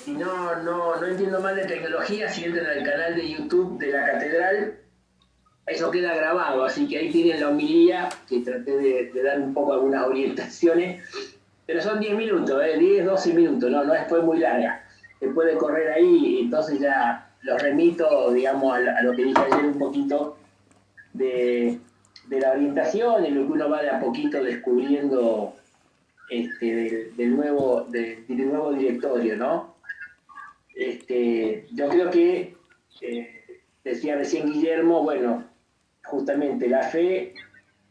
si no entiendo mal de tecnología, si entran al canal de YouTube de la catedral, eso queda grabado, así que ahí tienen la homilía, que traté de dar un poco algunas orientaciones, pero son 10 minutos, 10, 12 minutos, no es muy larga. Se puede correr ahí, entonces ya los remito, digamos, a lo que dije ayer un poquito de la orientación y lo que uno va de a poquito descubriendo del nuevo directorio, ¿no? Yo creo que, decía recién Guillermo, bueno, justamente la fe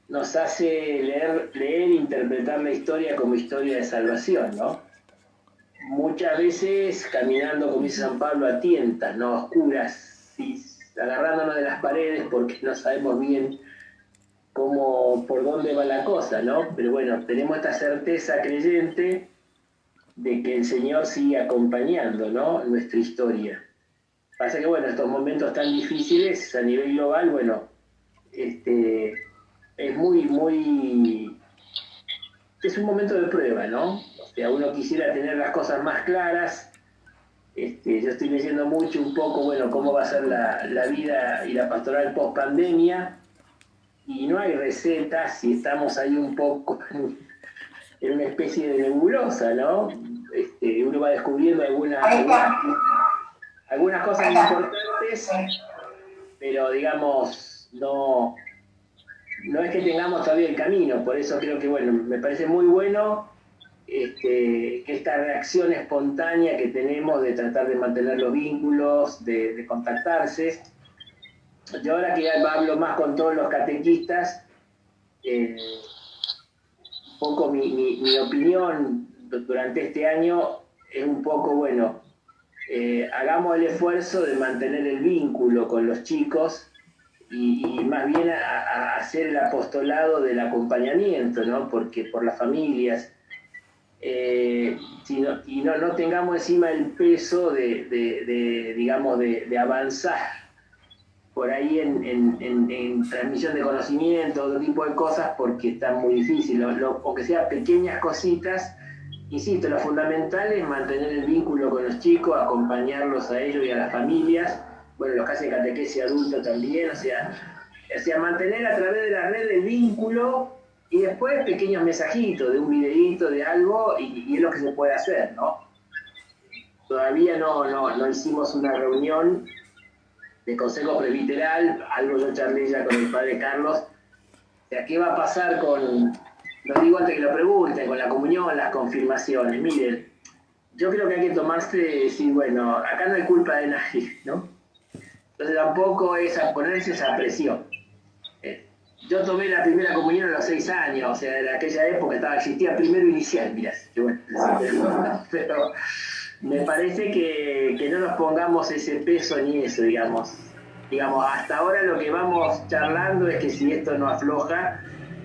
nos hace leer e interpretar la historia como historia de salvación, ¿no? Muchas veces caminando, como dice San Pablo, a tientas, ¿no? A oscuras, agarrándonos de las paredes porque no sabemos bien por dónde va la cosa, ¿no? Pero bueno, tenemos esta certeza creyente de que el Señor sigue acompañando, ¿no? Nuestra historia. Pasa que, bueno, estos momentos tan difíciles a nivel global, bueno, es es un momento de prueba, ¿no? O sea, uno quisiera tener las cosas más claras. Yo estoy leyendo mucho un poco, bueno, cómo va a ser la vida y la pastoral post pandemia, y no hay recetas y estamos ahí un poco en una especie de nebulosa, ¿no? Uno va descubriendo algunas cosas importantes, pero digamos, no es que tengamos todavía el camino, por eso creo que, bueno, me parece muy bueno que esta reacción espontánea que tenemos de tratar de mantener los vínculos, de contactarse. Yo ahora que hablo más con todos los catequistas, un poco mi opinión durante este año es un poco, bueno, hagamos el esfuerzo de mantener el vínculo con los chicos y más bien a hacer el apostolado del acompañamiento, ¿no? Porque por las familias, y no tengamos encima el peso digamos, de avanzar por ahí en transmisión de conocimiento, otro tipo de cosas, porque está muy difícil, o que sea pequeñas cositas. Insisto, lo fundamental es mantener el vínculo con los chicos, acompañarlos a ellos y a las familias, bueno, los que hacen catequesis adulta también, o sea, mantener a través de la red el vínculo y después pequeños mensajitos de un videíto, de algo, y es lo que se puede hacer, ¿no? Todavía no hicimos una reunión de consejo presbiteral, algo yo charlé ya con el padre Carlos, o sea, ¿qué va a pasar lo digo antes que lo pregunten, con la comunión, las confirmaciones? Miren, yo creo que hay que tomarse, decir, bueno, acá no hay culpa de nadie, ¿no? Entonces tampoco es a ponerse esa presión. Yo tomé la primera comunión a los 6 años, o sea, en aquella época existía primero inicial, mirá, que bueno, pero me parece que no nos pongamos ese peso ni eso, digamos. Digamos, hasta ahora lo que vamos charlando es que si esto no afloja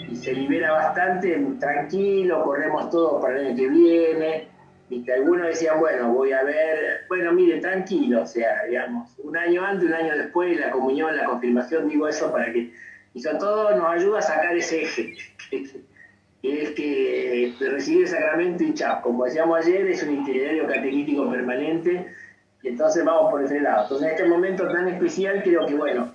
y se libera bastante, tranquilo, corremos todo para el año que viene. Y que algunos decían, bueno, voy a ver, bueno, mire, tranquilo, o sea, digamos, un año antes, un año después, la comunión, la confirmación, digo eso para que, y sobre todo nos ayuda a sacar ese eje, que es que recibir el sacramento y chao. Como decíamos ayer, es un itinerario catequítico permanente, y entonces vamos por ese lado. Entonces, en este momento tan especial, creo que, bueno,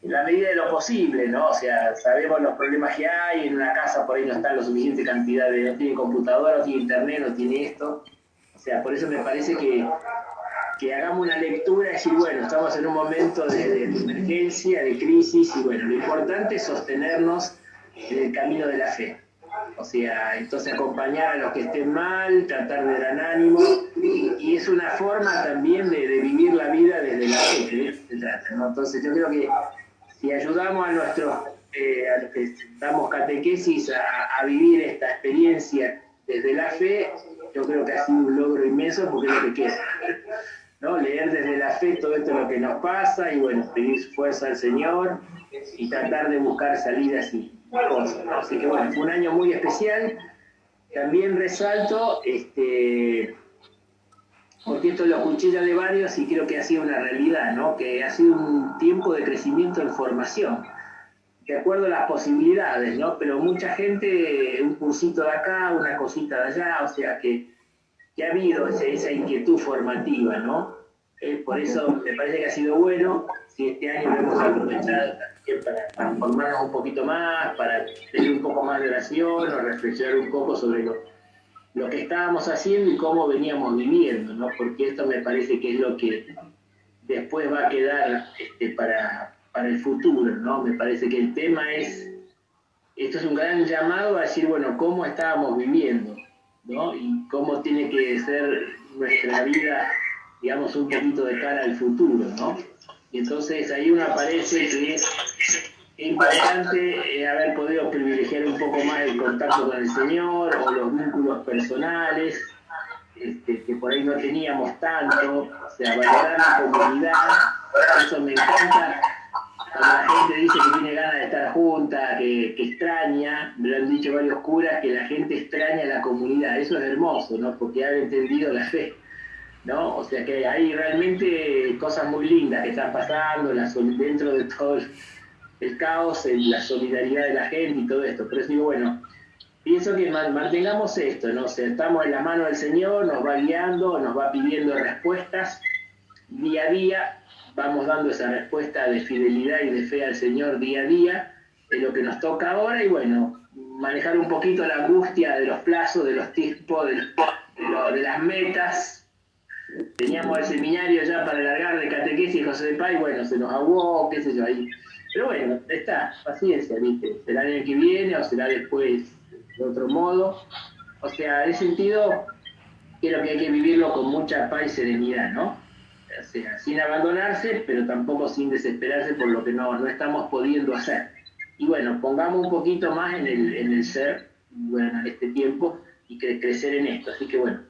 en la medida de lo posible, ¿no? O sea, sabemos los problemas que hay, en una casa por ahí no está la suficiente cantidad no tiene computadora, no tiene internet, no tiene esto. O sea, por eso me parece que hagamos una lectura y decir, bueno, estamos en un momento de emergencia, de crisis, y bueno, lo importante es sostenernos en el camino de la fe. O sea, entonces acompañar a los que estén mal, tratar de dar ánimo, y es una forma también de vivir la vida desde la fe, que de eso se trata, ¿no? Entonces yo creo que si ayudamos a a los que damos catequesis a vivir esta experiencia desde la fe, yo creo que ha sido un logro inmenso porque es lo que queda, ¿no? Leer desde la fe todo esto lo que nos pasa y bueno, pedir fuerza al Señor y tratar de buscar salidas y cosas, ¿no? Así que bueno, fue un año muy especial. También resalto, porque esto lo escuché ya de varios y creo que ha sido una realidad, ¿no? Que ha sido un tiempo de crecimiento en formación, de acuerdo a las posibilidades, ¿no? Pero mucha gente, un cursito de acá, una cosita de allá, o sea que que ha habido esa inquietud formativa, ¿no? Por eso me parece que ha sido bueno, si este año lo hemos aprovechado también para formarnos un poquito más, para tener un poco más de oración o reflexionar un poco sobre lo que estábamos haciendo y cómo veníamos viviendo, ¿no? Porque esto me parece que es lo que después va a quedar para el futuro, ¿no? Me parece que el tema esto es un gran llamado a decir, bueno, cómo estábamos viviendo, ¿no? Y cómo tiene que ser nuestra vida, digamos, un poquito de cara al futuro, ¿no? Y entonces ahí uno aparece que es importante haber podido privilegiar un poco más el contacto con el Señor o los vínculos personales, que por ahí no teníamos tanto, o sea, valorar la comunidad, eso me encanta. Cuando la gente dice que tiene ganas de estar junta, que extraña, me lo han dicho varios curas, que la gente extraña la comunidad, eso es hermoso, ¿no? Porque han entendido la fe, ¿no? O sea que hay realmente cosas muy lindas que están pasando dentro de todo el caos, la solidaridad de la gente y todo esto. Pero digo, bueno, pienso que mantengamos esto, ¿no? O sea, estamos en la mano del Señor, nos va guiando, nos va pidiendo respuestas día a día, vamos dando esa respuesta de fidelidad y de fe al Señor día a día, es lo que nos toca ahora, y bueno, manejar un poquito la angustia de los plazos, de los tiempos, de las metas. Teníamos el seminario ya para largar de catequesis y José de Paz, y bueno, se nos aguó, qué sé yo, ahí. Pero bueno, está, paciencia, ¿viste? Será el año que viene o será después de otro modo. O sea, en ese sentido, creo que hay que vivirlo con mucha paz y serenidad, ¿no? O sea, sin abandonarse, pero tampoco sin desesperarse por lo que no estamos pudiendo hacer. Y bueno, pongamos un poquito más en el ser, bueno, en este tiempo, y crecer en esto. Así que bueno,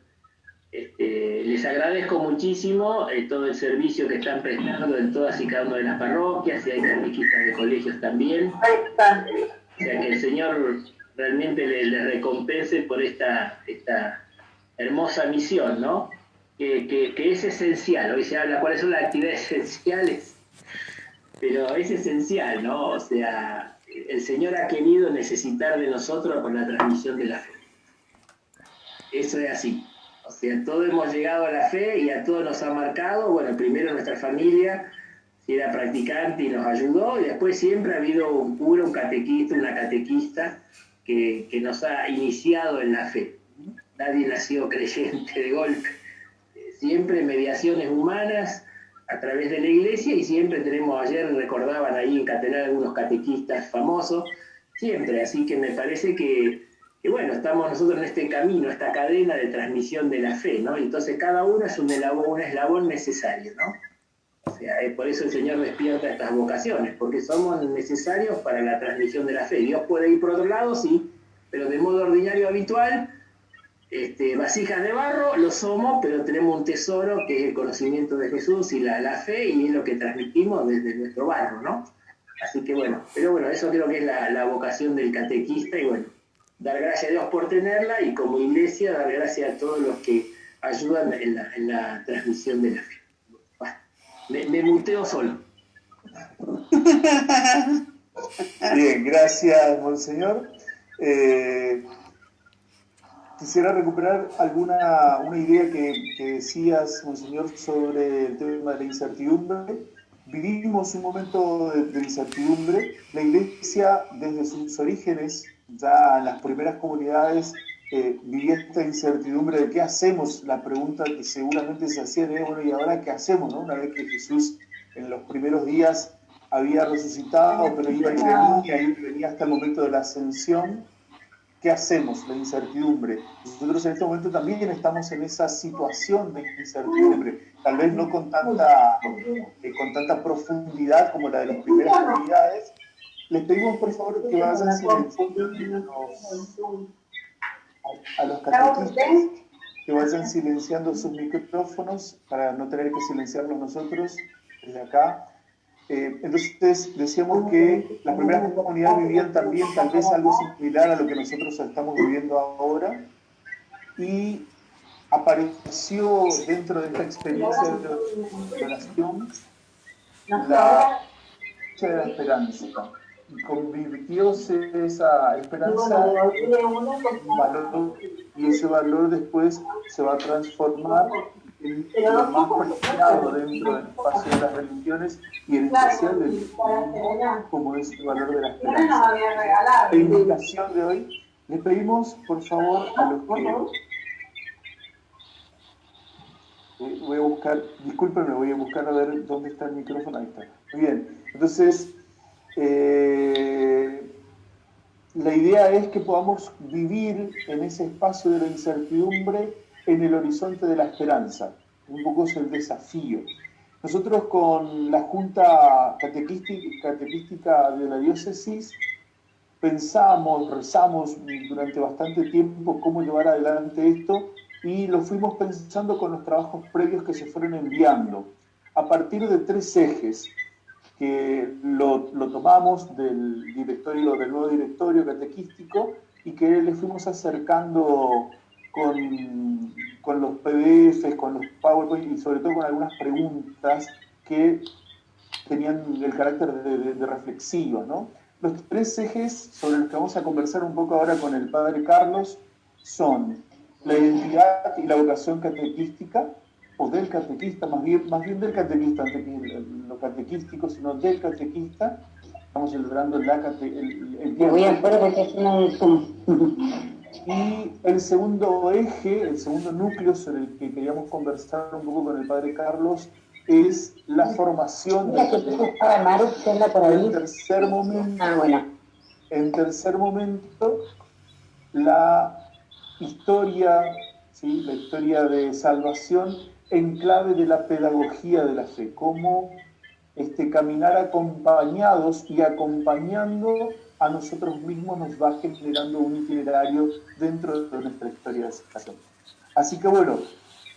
les agradezco muchísimo todo el servicio que están prestando en todas y cada una de las parroquias, y hay catequistas de colegios también. O sea, que el Señor realmente les recompense por esta hermosa misión, ¿no? Que es esencial. Hoy se habla cuáles son las actividades esenciales, pero es esencial, ¿no? O sea, el Señor ha querido necesitar de nosotros por la transmisión de la fe. Eso es así. O sea, todos hemos llegado a la fe y a todos nos ha marcado. Bueno, primero nuestra familia, si era practicante y nos ayudó, y después siempre ha habido un cura, un catequista, una catequista que nos ha iniciado en la fe. Nadie nació creyente de golpe. Siempre mediaciones humanas a través de la iglesia, y siempre tenemos, ayer recordaban ahí en Catedral algunos catequistas famosos, siempre, así que me parece que bueno, estamos nosotros en este camino, esta cadena de transmisión de la fe, ¿no? Y entonces cada uno es un eslabón necesario, ¿no? O sea, por eso el Señor despierta estas vocaciones, porque somos necesarios para la transmisión de la fe. Dios puede ir por otro lado, sí, pero de modo ordinario, habitual, vasijas de barro lo somos, pero tenemos un tesoro que es el conocimiento de Jesús y la fe, y es lo que transmitimos desde nuestro barro, ¿no? Así que bueno, pero bueno, eso creo que es la vocación del catequista, y bueno, dar gracias a Dios por tenerla, y como iglesia dar gracias a todos los que ayudan en la transmisión de la fe. Bueno, me muteo solo. Bien, gracias, Monseñor. Quisiera recuperar una idea que decías, Monseñor, sobre el tema de la incertidumbre. Vivimos un momento de incertidumbre. La Iglesia, desde sus orígenes, ya en las primeras comunidades, vivía esta incertidumbre de qué hacemos. La pregunta que seguramente se hacía es, bueno, ¿y ahora qué hacemos, no? Una vez que Jesús en los primeros días había resucitado, pero iba y venía hasta el momento de la ascensión. ¿Qué hacemos? La incertidumbre. Nosotros en este momento también estamos en esa situación de incertidumbre, tal vez no con tanta profundidad como la de las primeras comunidades. Les pedimos por favor que vayan silenciando a los catequistas, que vayan silenciando sus micrófonos para no tener que silenciarlos nosotros desde acá. Entonces decíamos que las primeras comunidades vivían también tal vez algo similar a lo que nosotros estamos viviendo ahora, y apareció dentro de esta experiencia de oración la lucha de la esperanza, y convirtióse esa esperanza en un valor y ese valor después se va a transformar en lo más preciado dentro del espacio de las religiones y en especial del cristianismo, como es el valor de la esperanza. La invitación de hoy, les pedimos por favor a los que... voy a buscar, discúlpenme, voy a buscar a ver dónde está el micrófono, ahí está. Muy bien, entonces la idea es que podamos vivir en ese espacio de la incertidumbre en el horizonte de la esperanza. Un poco es el desafío. Nosotros con la Junta Catequística de la Diócesis pensamos, rezamos durante bastante tiempo cómo llevar adelante esto y lo fuimos pensando con los trabajos previos que se fueron enviando a partir de 3 ejes que lo tomamos del nuevo directorio catequístico y que le fuimos acercando con los PDFs, con los PowerPoint y sobre todo con algunas preguntas que tenían el carácter de reflexivos, ¿no? Los 3 ejes sobre los que vamos a conversar un poco ahora con el Padre Carlos son la identidad y la vocación catequística, o del catequista, más bien del catequista, antes que lo catequístico, sino del catequista. Estamos celebrando el día. Voy afuera porque es un Zoom. Y el segundo eje, el segundo núcleo sobre el que queríamos conversar un poco con el Padre Carlos, es la formación del catequista. En tercer momento, en tercer momento, la historia, ¿sí? La historia de salvación en clave de la pedagogía de la fe, cómo caminar acompañados y acompañando a nosotros mismos nos va generando un itinerario dentro de nuestra historia de salvación. Así que bueno,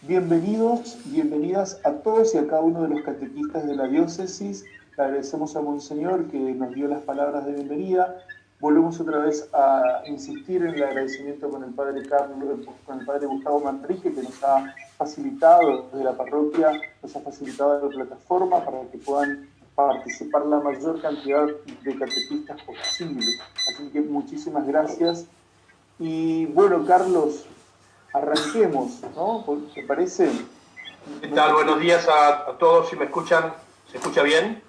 bienvenidos, bienvenidas a todos y a cada uno de los catequistas de la diócesis. Le agradecemos a Monseñor que nos dio las palabras de bienvenida. Volvemos otra vez a insistir en el agradecimiento con el Padre Carlos, con el Padre Gustavo Manrique, que nos ha facilitado desde la parroquia, nos ha facilitado la plataforma para que puedan participar la mayor cantidad de catequistas posible. Así que muchísimas gracias. Y bueno, Carlos, arranquemos, ¿no? ¿Te parece? ¿Qué tal? Buenos días a todos. Si me escuchan, ¿se escucha bien?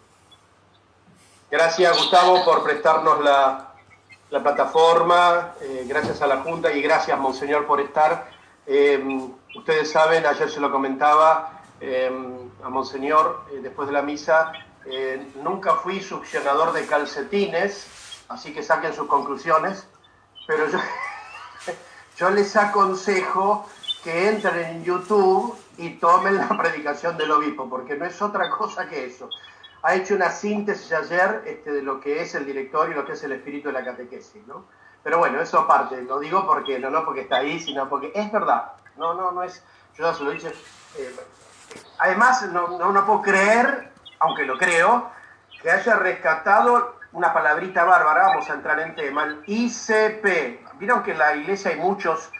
Gracias, Gustavo, por prestarnos la plataforma. Gracias a la Junta y gracias, Monseñor, por estar. Ustedes saben, ayer se lo comentaba a Monseñor después de la misa, nunca fui succionador de calcetines, así que saquen sus conclusiones, pero yo les aconsejo que entren en YouTube y tomen la predicación del obispo, porque no es otra cosa que eso. Ha hecho una síntesis ayer de lo que es el directorio y lo que es el espíritu de la catequesis, ¿no? Pero bueno, eso aparte, lo digo porque no porque está ahí, sino porque es verdad. No es, yo ya se lo he dicho. Además, no puedo creer, aunque lo creo, que haya rescatado una palabrita bárbara. Vamos a entrar en tema, el ICP. Vieron que en la iglesia hay muchas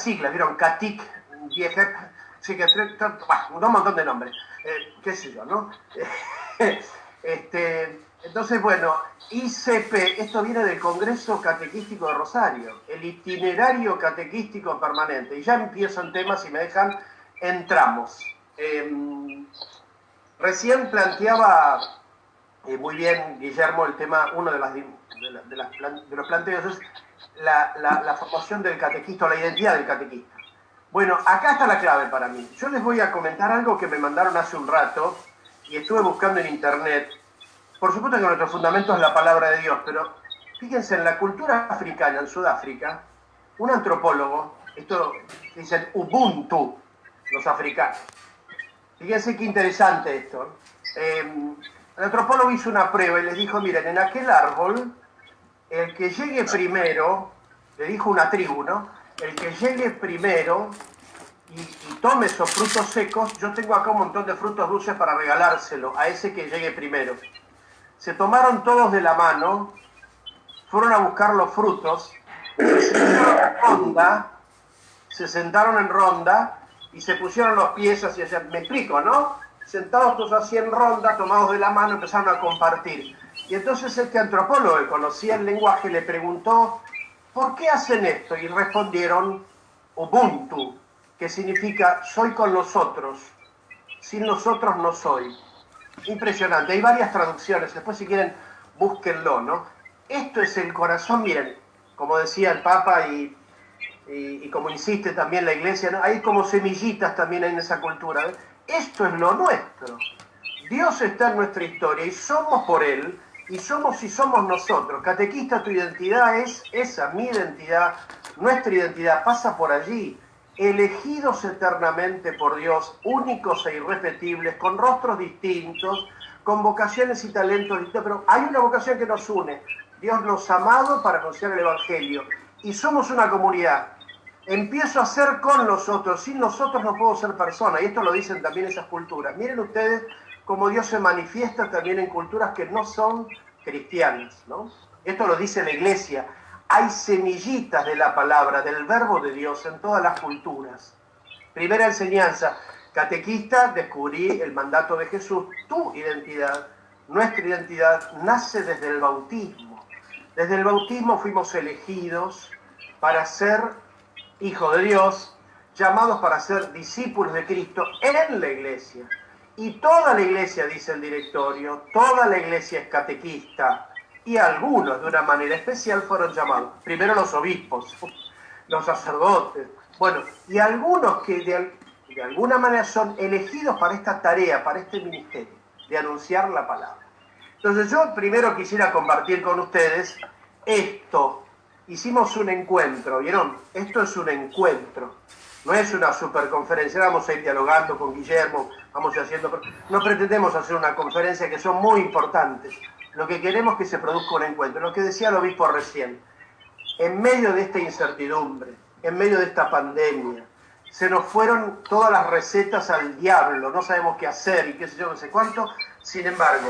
siglas, vieron, CATIC, DIEGEP, un montón de nombres, qué sé yo, ¿no? Entonces, bueno, ICP, esto viene del Congreso Catequístico de Rosario, el Itinerario Catequístico Permanente. Y ya empiezo en temas, si me dejan, entramos. Recién planteaba muy bien Guillermo el tema, uno de los planteos es la formación del catequista, la identidad del catequista. Bueno, acá está la clave para mí. Yo les voy a comentar algo que me mandaron hace un rato y estuve buscando en internet. Por supuesto que nuestro fundamento es la palabra de Dios, pero fíjense, en la cultura africana, en Sudáfrica, un antropólogo, esto dicen Ubuntu, los africanos. Fíjense qué interesante esto. El antropólogo hizo una prueba y les dijo, miren, en aquel árbol, el que llegue primero, le dijo una tribu, ¿no? El que llegue primero y tome esos frutos secos, yo tengo acá un montón de frutos dulces para regalárselo a ese que llegue primero. Se tomaron todos de la mano, fueron a buscar los frutos, se sentaron en ronda y se pusieron los pies así, me explico, ¿no? Sentados todos así en ronda, tomados de la mano, empezaron a compartir. Y entonces este antropólogo que conocía el lenguaje le preguntó, ¿por qué hacen esto? Y respondieron, Ubuntu, que significa soy con los otros, sin nosotros no soy. Impresionante, hay varias traducciones, después si quieren búsquenlo, ¿no? Esto es el corazón, miren, como decía el Papa y como insiste también la Iglesia, ¿no? Hay como semillitas también en esa cultura, ¿ves? Esto es lo nuestro. Dios está en nuestra historia y somos por Él, y somos nosotros. Catequista, tu identidad es esa, mi identidad, nuestra identidad pasa por allí. Elegidos eternamente por Dios, únicos e irrepetibles, con rostros distintos, con vocaciones y talentos distintos, pero hay una vocación que nos une. Dios nos ha amado para anunciar el Evangelio, y somos una comunidad. Empiezo a ser con los otros, sin nosotros no puedo ser persona, y esto lo dicen también esas culturas. Miren ustedes cómo Dios se manifiesta también en culturas que no son cristianas, ¿no? Esto lo dice la Iglesia. Hay semillitas de la palabra, del verbo de Dios en todas las culturas. Primera enseñanza, catequista, descubrí el mandato de Jesús. Tu identidad, nuestra identidad, nace desde el bautismo. Desde el bautismo fuimos elegidos para ser hijos de Dios, llamados para ser discípulos de Cristo en la Iglesia. Y toda la Iglesia, dice el directorio, toda la Iglesia es catequista. Y algunos, de una manera especial, fueron llamados. Primero los obispos, los sacerdotes, bueno, y algunos que de alguna manera son elegidos para esta tarea, para este ministerio, de anunciar la palabra. Entonces yo primero quisiera compartir con ustedes esto. Hicimos un encuentro, ¿vieron? Esto es un encuentro. No es una superconferencia, vamos a ir dialogando con Guillermo, vamos haciendo... No pretendemos hacer una conferencia, que son muy importantes. Lo que queremos es que se produzca un encuentro. Lo que decía el obispo recién, en medio de esta incertidumbre, en medio de esta pandemia, se nos fueron todas las recetas al diablo, no sabemos qué hacer y qué sé yo, no sé cuánto. Sin embargo,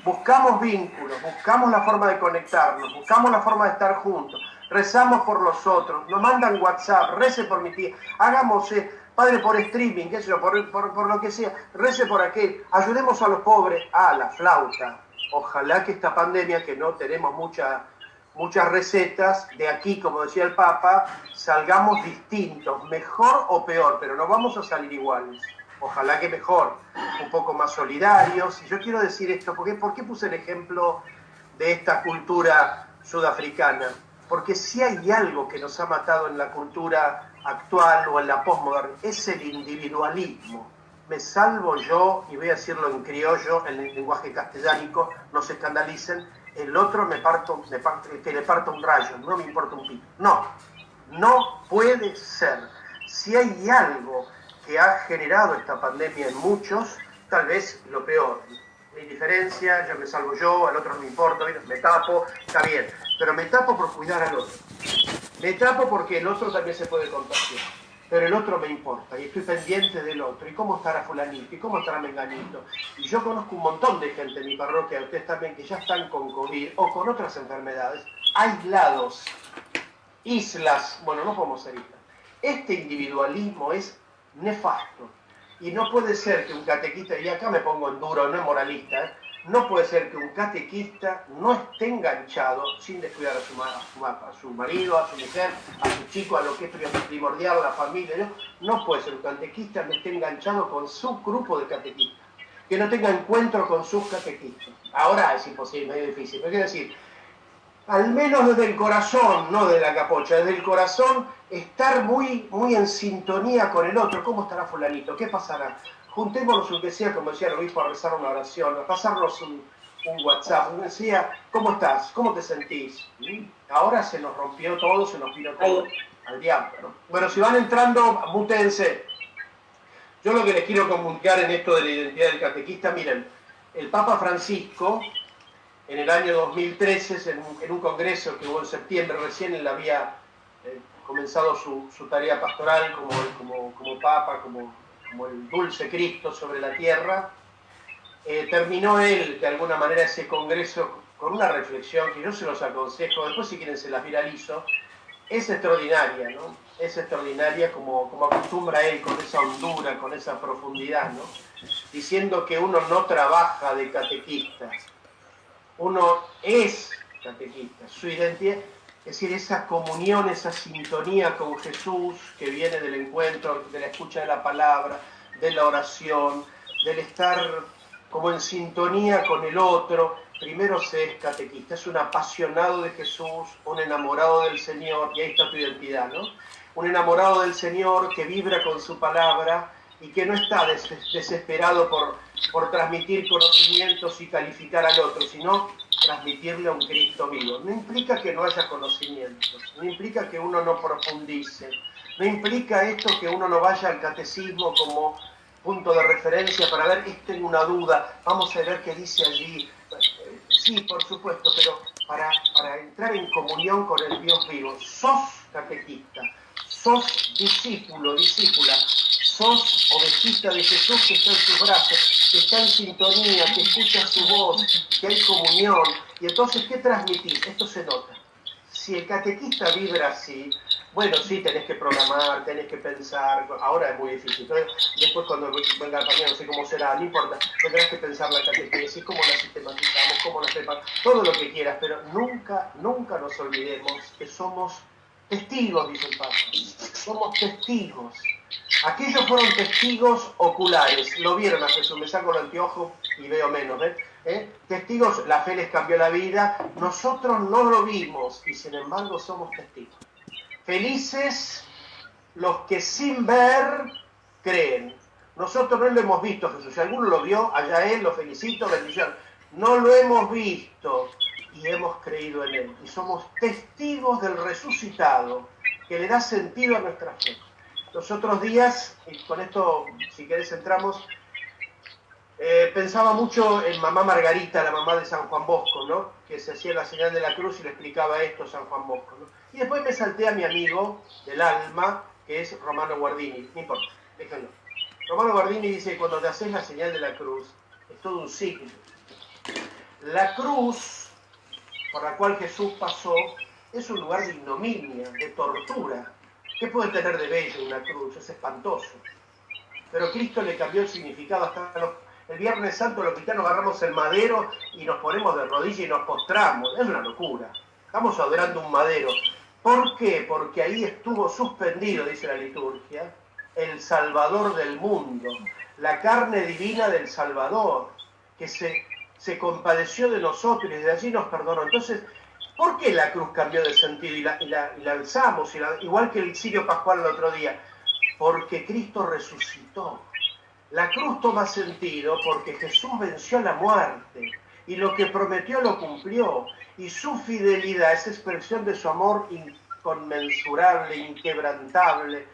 buscamos vínculos, buscamos la forma de conectarnos, buscamos la forma de estar juntos, rezamos por los otros, nos mandan WhatsApp, rece por mi tía, hagamos, padre, por streaming, qué sé yo, por lo que sea, rece por aquel, ayudemos a los pobres, a la flauta. Ojalá que esta pandemia, que no tenemos muchas recetas, de aquí, como decía el Papa, salgamos distintos, mejor o peor, pero no vamos a salir iguales. Ojalá que mejor, un poco más solidarios. Y yo quiero decir esto, ¿por qué puse el ejemplo de esta cultura sudafricana? Porque si hay algo que nos ha matado en la cultura actual o en la postmoderna, es el individualismo. Me salvo yo, y voy a decirlo en criollo, en el lenguaje castellánico, no se escandalicen, el otro que le parta un rayo, no me importa un pito. No puede ser. Si hay algo que ha generado esta pandemia en muchos, tal vez lo peor. La indiferencia, yo me salvo yo, al otro no me importa, me tapo, está bien, pero me tapo por cuidar al otro. Me tapo porque el otro también se puede contagiar. Pero el otro me importa y estoy pendiente del otro. ¿Y cómo estará fulanito? ¿Y cómo estará menganito? Y yo conozco un montón de gente en mi parroquia, ustedes también, que ya están con COVID o con otras enfermedades, aislados, islas, bueno, no podemos ser islas. Este individualismo es nefasto. Y no puede ser que un catequista, y acá me pongo en duro, no es moralista, no puede ser que un catequista no esté enganchado sin descuidar a su marido, a su mujer, a su chico, a lo que es primordial, la familia. No puede ser un catequista no esté enganchado con su grupo de catequistas, que no tenga encuentro con sus catequistas. Ahora es imposible, medio difícil, pero quiero decir, al menos desde el corazón, no de la capocha, desde el corazón, estar muy en sintonía con el otro. ¿Cómo estará fulanito? ¿Qué pasará? Juntémonos, aunque sea, como decía el obispo, a rezar una oración, a pasarnos un WhatsApp. Me decía, ¿cómo estás? ¿Cómo te sentís? Ahora se nos rompió todo, se nos vino todo al diablo, ¿no? Bueno, si van entrando, mútense. Yo lo que les quiero comunicar en esto de la identidad del catequista, miren, el Papa Francisco, en el año 2013, en un congreso que hubo en septiembre, recién él había comenzado su tarea pastoral como Papa, como el dulce Cristo sobre la tierra, terminó él, de alguna manera, ese congreso con una reflexión que yo se los aconsejo, después si quieren se las viralizo, es extraordinaria, ¿no? Es extraordinaria como acostumbra él, con esa hondura, con esa profundidad, ¿no? Diciendo que uno no trabaja de catequista, uno es catequista, su identidad, Es decir, esa comunión, esa sintonía con Jesús que viene del encuentro, de la escucha de la palabra, de la oración, del estar como en sintonía con el otro. Primero se es catequista, es un apasionado de Jesús, un enamorado del Señor, y ahí está tu identidad, ¿no? Un enamorado del Señor que vibra con su palabra y que no está desesperado por transmitir conocimientos y calificar al otro, sino transmitirle a un Cristo vivo. No implica que no haya conocimientos, no implica que uno no profundice, no implica esto que uno no vaya al catecismo como punto de referencia para ver, tengo una duda, vamos a ver qué dice allí. Sí, por supuesto, pero para entrar en comunión con el Dios vivo, sos catequista, sos discípulo, discípula, sos ovejita de Jesús que está en sus brazos, que está en sintonía, que escucha su voz, que hay comunión. Y entonces, ¿qué transmitís? Esto se nota. Si el catequista vibra así, bueno, sí, tenés que programar, tenés que pensar, ahora es muy difícil, pero después cuando venga la pandemia no sé cómo será, no importa, tendrás que pensar la catequesis, cómo la sistematizamos, cómo la preparamos, todo lo que quieras, pero nunca, nunca nos olvidemos que somos testigos, dice el Papa, somos testigos. Aquellos fueron testigos oculares, lo vieron a Jesús, me saco el anteojo y veo menos, testigos, la fe les cambió la vida, nosotros no lo vimos y sin embargo somos testigos. Felices los que sin ver creen. Nosotros no lo hemos visto, Jesús. Si alguno lo vio, allá él, lo felicito, bendición. No lo hemos visto y hemos creído en él. Y somos testigos del resucitado, que le da sentido a nuestra fe. Los otros días, y con esto, si querés, entramos, pensaba mucho en mamá Margarita, la mamá de San Juan Bosco, ¿no? Que se hacía la señal de la cruz y le explicaba esto a San Juan Bosco, ¿no? Y después me salté a mi amigo del alma, que es Romano Guardini. No importa, déjenlo. Romano Guardini dice que cuando te haces la señal de la cruz, es todo un signo. La cruz por la cual Jesús pasó es un lugar de ignominia, de tortura. ¿Qué puede tener de bello una cruz? Es espantoso. Pero Cristo le cambió el significado. Hasta el Viernes Santo los cristianos agarramos el madero y nos ponemos de rodillas y nos postramos. Es una locura. Estamos adorando un madero. ¿Por qué? Porque ahí estuvo suspendido, dice la liturgia, el Salvador del mundo, la carne divina del Salvador, que se compadeció de nosotros y desde allí nos perdonó. Entonces, ¿por qué la cruz cambió de sentido y la alzamos? Igual que el cirio pascual el otro día. Porque Cristo resucitó. La cruz toma sentido porque Jesús venció la muerte y lo que prometió lo cumplió. Y su fidelidad es expresión de su amor inconmensurable, inquebrantable,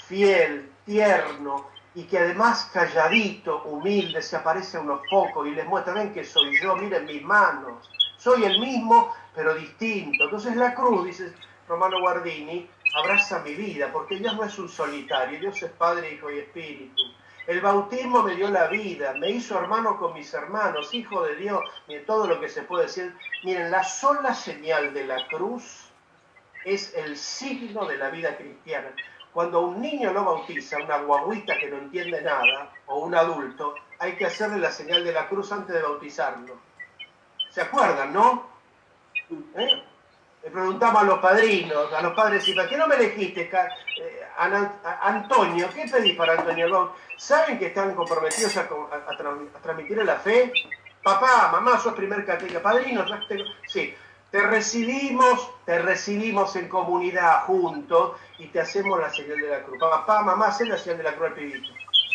fiel, tierno, y que además calladito, humilde, se aparece a unos pocos y les muestra, ven que soy yo, miren mis manos, soy el mismo, pero distinto. Entonces la cruz, dice Romano Guardini, abraza mi vida, porque Dios no es un solitario, Dios es Padre, Hijo y Espíritu. El bautismo me dio la vida, me hizo hermano con mis hermanos, hijo de Dios, miren todo lo que se puede decir. Miren, la sola señal de la cruz es el signo de la vida cristiana. Cuando un niño no bautiza, una guaguita que no entiende nada, o un adulto, hay que hacerle la señal de la cruz antes de bautizarlo. ¿Se acuerdan, no? Le preguntamos a los padrinos, a los padres, ¿para qué no me elegiste, Antonio? ¿Qué pedís para Antonio? ¿Saben que están comprometidos a transmitir la fe? Papá, mamá, sos primer catequista, padrino, sí. Te recibimos en comunidad juntos y te hacemos la señal de la cruz. Papá, mamá, hacen la señal de la cruz al pibito.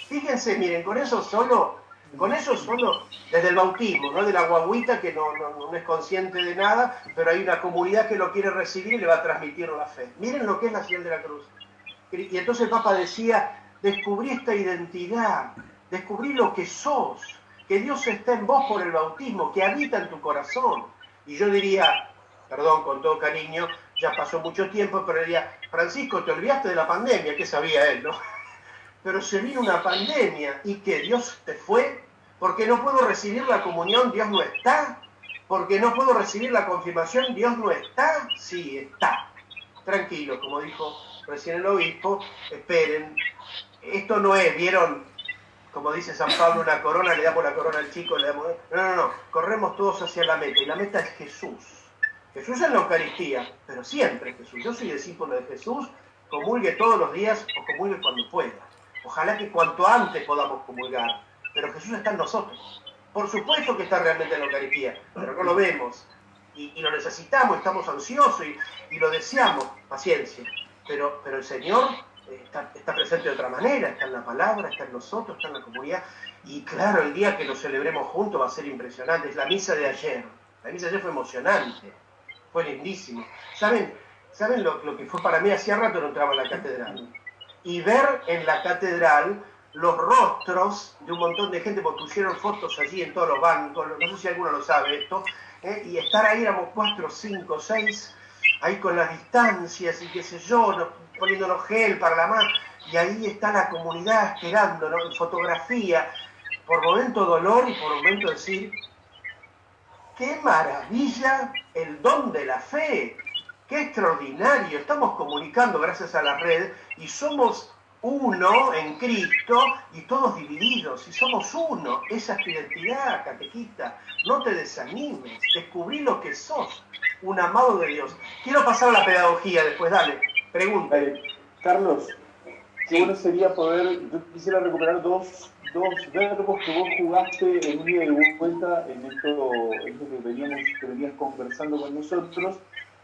Fíjense, miren, con eso solo, desde el bautismo, ¿no? De la guaguita que no es consciente de nada, pero hay una comunidad que lo quiere recibir y le va a transmitir la fe. Miren lo que es la señal de la cruz. Y entonces el Papa decía, descubrí esta identidad, descubrí lo que sos, que Dios está en vos por el bautismo, que habita en tu corazón. Y yo diría, perdón, con todo cariño, ya pasó mucho tiempo, pero diría, Francisco, te olvidaste de la pandemia, que sabía él, ¿no? Pero se vino una pandemia y que Dios te fue, porque no puedo recibir la comunión, Dios no está, porque no puedo recibir la confirmación, Dios no está, sí está. Tranquilo, como dijo recién el obispo, esperen, esto no es, ¿vieron? Como dice San Pablo, una corona, le damos la corona al chico, le damos... No, corremos todos hacia la meta, y la meta es Jesús. Jesús en la Eucaristía, pero siempre Jesús. Yo soy discípulo de Jesús, comulgue todos los días o comulgue cuando pueda. Ojalá que cuanto antes podamos comulgar, pero Jesús está en nosotros. Por supuesto que está realmente en la Eucaristía, pero no lo vemos. Y lo necesitamos, estamos ansiosos y lo deseamos, paciencia. Pero el Señor está presente de otra manera, está en la palabra, está en nosotros, está en la comunidad. Y claro, el día que lo celebremos juntos va a ser impresionante. Es la misa de ayer. La misa de ayer fue emocionante, fue lindísimo. ¿Saben lo que fue para mí? Hacía rato no entraba en la catedral. Y ver en la catedral los rostros de un montón de gente, porque pusieron fotos allí en todos los bancos, no sé si alguno lo sabe esto, y estar ahí, éramos 4, 5, 6, ahí con las distancias y qué sé yo, poniéndonos gel para la mano, y ahí está la comunidad esperando, ¿no? En fotografía, por momento dolor y por momento decir, ¡qué maravilla el don de la fe! ¡Qué extraordinario! Estamos comunicando gracias a la red y somos uno en Cristo y todos divididos, y somos uno. Esa es tu identidad, catequista. No te desanimes, descubrí lo que sos, un amado de Dios. Quiero pasar a la pedagogía después, dale, pregunta. Carlos, qué bueno sería poder, yo quisiera recuperar dos verbos que vos jugaste en un ida y vuelta en esto que venías conversando con nosotros.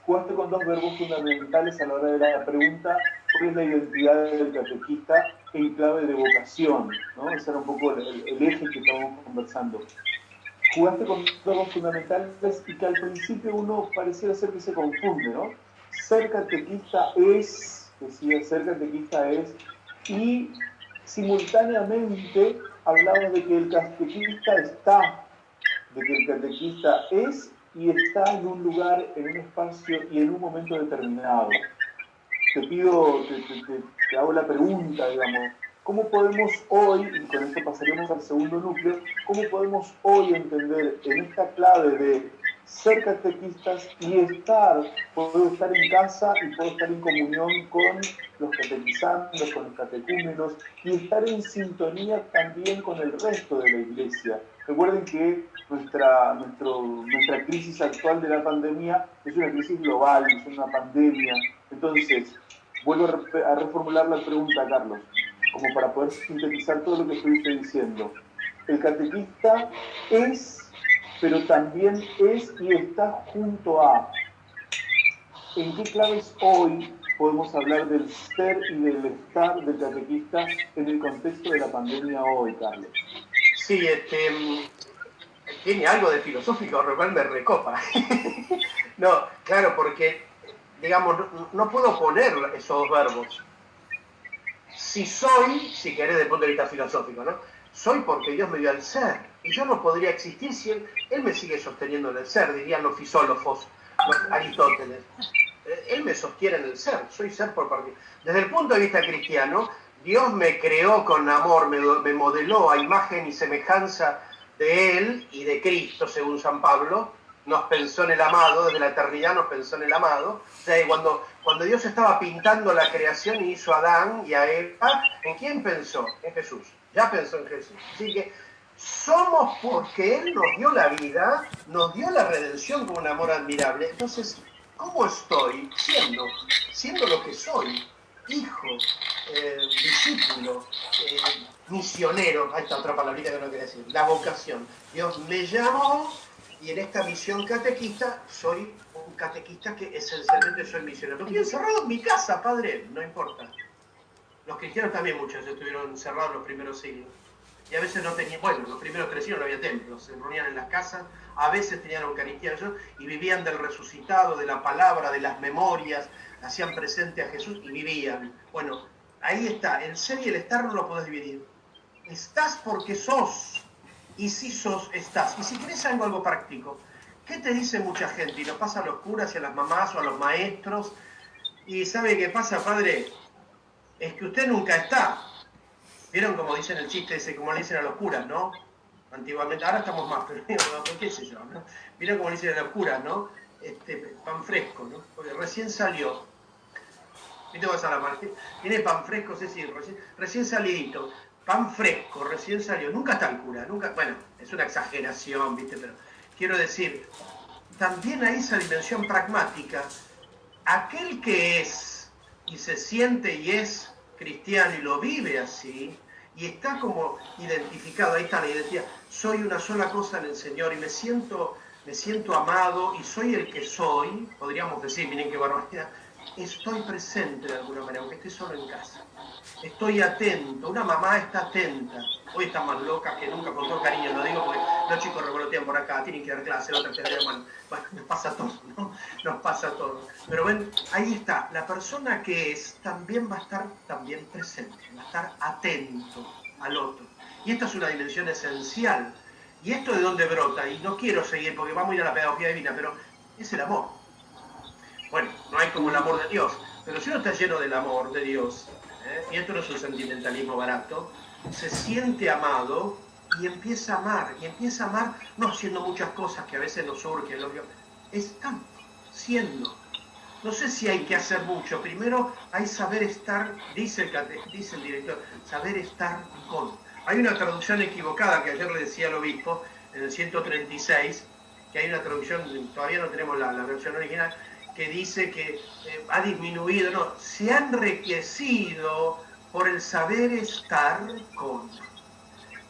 Jugaste con dos verbos fundamentales a la hora de la pregunta: ¿cuál es la identidad del catequista en clave de vocación? ¿No? Ese era un poco el eje que estábamos conversando. Jugaste con dos verbos fundamentales y que al principio uno pareciera ser que se confunde, ¿no? Ser catequista es, decía, ser catequista es, y simultáneamente hablamos de que el catequista está, de que el catequista es y está en un lugar, en un espacio y en un momento determinado. Te pido, te hago la pregunta, digamos, ¿cómo podemos hoy, y con esto pasaremos al segundo núcleo, cómo podemos hoy entender en esta clave de ser catequistas y puedo estar en casa y puedo estar en comunión con los catequizandos, con los catecúmenos, y estar en sintonía también con el resto de la Iglesia? Recuerden que nuestra crisis actual de la pandemia es una crisis global, es una pandemia. Entonces, vuelvo a reformular la pregunta, Carlos, como para poder sintetizar todo lo que estuviste diciendo. El catequista es, pero también es y está junto a. ¿En qué claves hoy podemos hablar del ser y del estar del catequista en el contexto de la pandemia hoy, Carlos? Sí, tiene algo de filosófico, lo cual me recopa. No, claro, porque, digamos, no puedo poner esos dos verbos. Si soy, si querés desde el punto de vista filosófico, ¿no? Soy porque Dios me dio el ser. Y yo no podría existir si Él me sigue sosteniendo en el ser, dirían los filósofos, los Aristóteles. Él me sostiene en el ser, soy ser por partida. Desde el punto de vista cristiano, Dios me creó con amor, me modeló a imagen y semejanza de Él y de Cristo, según San Pablo. Nos pensó en el amado, desde la eternidad nos pensó en el amado. O sea, cuando Dios estaba pintando la creación y hizo a Adán y a Eva, ¿en quién pensó? En Jesús. Ya pensó en Jesús. Así que somos porque Él nos dio la vida, nos dio la redención con un amor admirable. Entonces, ¿cómo estoy siendo lo que soy? Hijo, discípulo, misionero. Ahí está otra palabrita que no quería decir. La vocación. Dios me llamó y en esta misión catequista soy un catequista que esencialmente soy misionero. Estoy encerrado en mi casa, padre, no importa. Los cristianos también muchos estuvieron encerrados en los primeros siglos. Y a veces no tenían, bueno, los primeros 3 siglos no había templos, se reunían en las casas, a veces tenían Eucaristía y vivían del resucitado, de la palabra, de las memorias, hacían presente a Jesús y vivían. Bueno, ahí está, el ser y el estar no lo podés dividir. Estás porque sos, y si sos, estás. Y si querés algo práctico, ¿qué te dice mucha gente? Y lo pasa a los curas y a las mamás o a los maestros, y ¿sabe qué pasa, padre? Es que usted nunca está. ¿Vieron como dicen el chiste ese, como le dicen a los curas, no? Antiguamente, ahora estamos más, pero qué sé yo, ¿no? ¿Vieron como le dicen a los curas, no? Pan fresco, ¿no? Porque recién salió. ¿Viste cómo es a la margen? Tiene pan fresco, es decir, recién salidito. Pan fresco, recién salió. Nunca está el cura, nunca. Bueno, es una exageración, ¿viste? Pero quiero decir, también hay esa dimensión pragmática. Aquel que es y se siente y es cristiano y lo vive así, y está como identificado, ahí está la identidad, soy una sola cosa en el Señor y me siento amado y soy el que soy, podríamos decir, miren qué barbaridad, estoy presente de alguna manera, aunque esté solo en casa. Estoy atento, una mamá está atenta. Hoy está más loca que nunca, con todo cariño, lo digo porque los chicos revolotean por acá, tienen que dar clase, la otra te da mano. Bueno, nos pasa todo, ¿no? Nos pasa todo. Pero ven, ahí está, la persona que es también va a estar también presente, va a estar atento al otro. Y esta es una dimensión esencial. ¿Y esto de dónde brota? Y no quiero seguir porque vamos a ir a la pedagogía divina, pero es el amor. Bueno, no hay como el amor de Dios, pero si uno está lleno del amor de Dios, y esto no es un sentimentalismo barato, se siente amado y empieza a amar no haciendo muchas cosas que a veces nos surge, estando, siendo. No sé si hay que hacer mucho, primero hay saber estar, dice el director, saber estar con. Hay una traducción equivocada que ayer le decía al obispo, en el 136, que hay una traducción, todavía no tenemos la versión original, que dice que ha disminuido, no, se ha enriquecido por el saber estar con.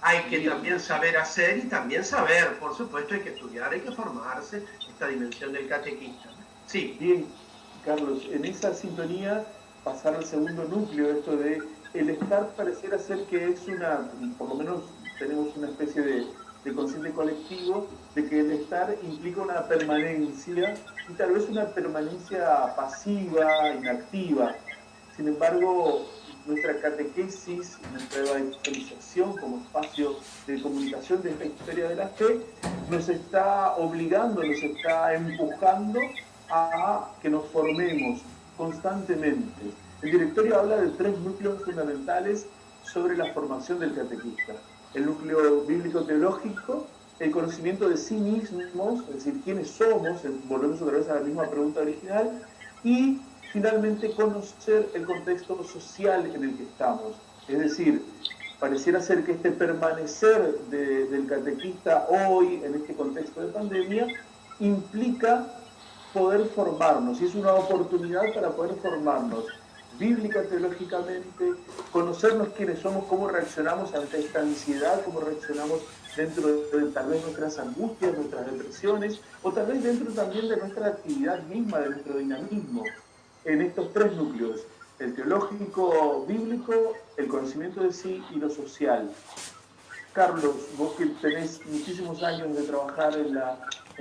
Hay que también saber hacer y también saber, por supuesto, hay que estudiar, hay que formarse, esta dimensión del catequista. Sí. Bien, Carlos, en esa sintonía pasar al segundo núcleo, esto de el estar pareciera ser que es por lo menos tenemos una especie de consciente colectivo de que el estar implica una permanencia y tal vez una permanencia pasiva, inactiva. Sin embargo, nuestra catequesis, nuestra evangelización como espacio de comunicación de esta historia de la fe, nos está obligando, nos está empujando a que nos formemos constantemente. El directorio habla de 3 núcleos fundamentales sobre la formación del catequista. El núcleo bíblico-teológico, el conocimiento de sí mismos, es decir, quiénes somos, volvemos otra vez a la misma pregunta original, y finalmente conocer el contexto social en el que estamos. Es decir, pareciera ser que este permanecer del catequista hoy, en este contexto de pandemia, implica poder formarnos, y es una oportunidad para poder formarnos bíblica, teológicamente, conocernos quiénes somos, cómo reaccionamos ante esta ansiedad, cómo reaccionamos dentro de tal vez nuestras angustias, nuestras depresiones, o tal vez dentro también de nuestra actividad misma, de nuestro dinamismo, en estos 3 núcleos, el teológico bíblico, el conocimiento de sí y lo social. Carlos, vos que tenés muchísimos años de trabajar en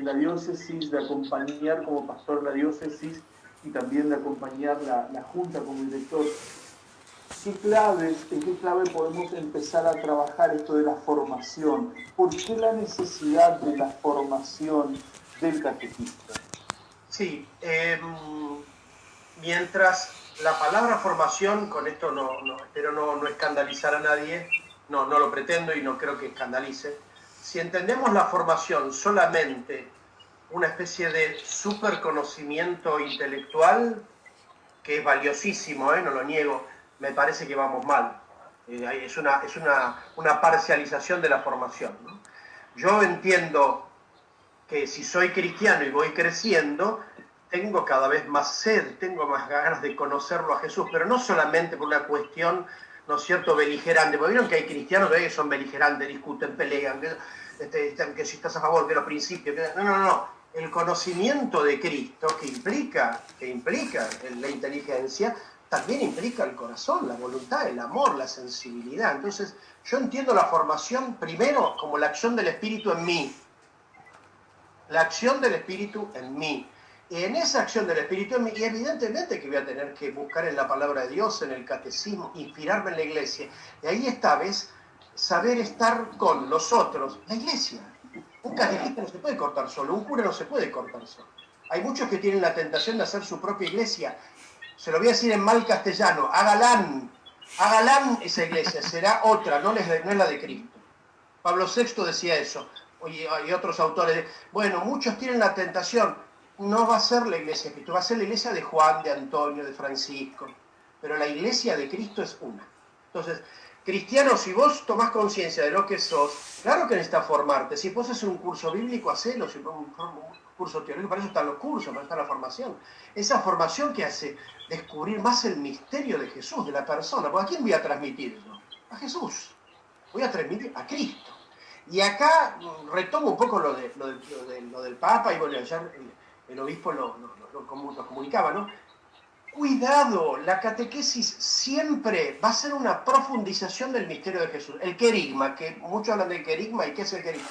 la diócesis, de acompañar como pastor la diócesis y también de acompañar la Junta como director, en qué clave podemos empezar a trabajar esto de la formación? ¿Por qué la necesidad de la formación del catequista? Sí, mientras la palabra formación, con esto espero no escandalizar a nadie, no lo pretendo y no creo que escandalice. Si entendemos la formación solamente una especie de superconocimiento intelectual, que es valiosísimo, no lo niego, me parece que vamos mal. Es una parcialización de la formación, ¿no? Yo entiendo que si soy cristiano y voy creciendo, tengo cada vez más sed, tengo más ganas de conocerlo a Jesús, pero no solamente por una cuestión, ¿no es cierto?, beligerante, porque vieron que hay cristianos que son beligerantes, discuten, pelean, que si estás a favor de los principios, no. El conocimiento de Cristo, que implica la inteligencia, también implica el corazón, la voluntad, el amor, la sensibilidad. Entonces, yo entiendo la formación primero como la acción del Espíritu en mí. La acción del Espíritu en mí. Y en esa acción del Espíritu en mí, y evidentemente que voy a tener que buscar en la palabra de Dios, en el catecismo, inspirarme en la iglesia. Y ahí está, ¿ves? Saber estar con los otros, la iglesia. Un catequista no se puede cortar solo, un cura no se puede cortar solo. Hay muchos que tienen la tentación de hacer su propia iglesia. Se lo voy a decir en mal castellano, hágalán esa iglesia, será otra, no es la de Cristo. Pablo VI decía eso, y otros autores. Bueno, muchos tienen la tentación, no va a ser la iglesia de Cristo, va a ser la iglesia de Juan, de Antonio, de Francisco, pero la iglesia de Cristo es una. Entonces, cristiano, si vos tomás conciencia de lo que sos, claro que necesitas formarte. Si vos haces un curso bíblico, hacelo. Si vos un curso teórico, para eso están los cursos, para eso está la formación. Esa formación que hace descubrir más el misterio de Jesús, de la persona. ¿Porque a quién voy a transmitir yo? A Jesús. Voy a transmitir a Cristo. Y acá retomo un poco lo del Papa, y bueno, ayer el obispo lo comunicaba, ¿no? Cuidado, la catequesis siempre va a ser una profundización del misterio de Jesús. El querigma, que muchos hablan del querigma, ¿y qué es el querigma?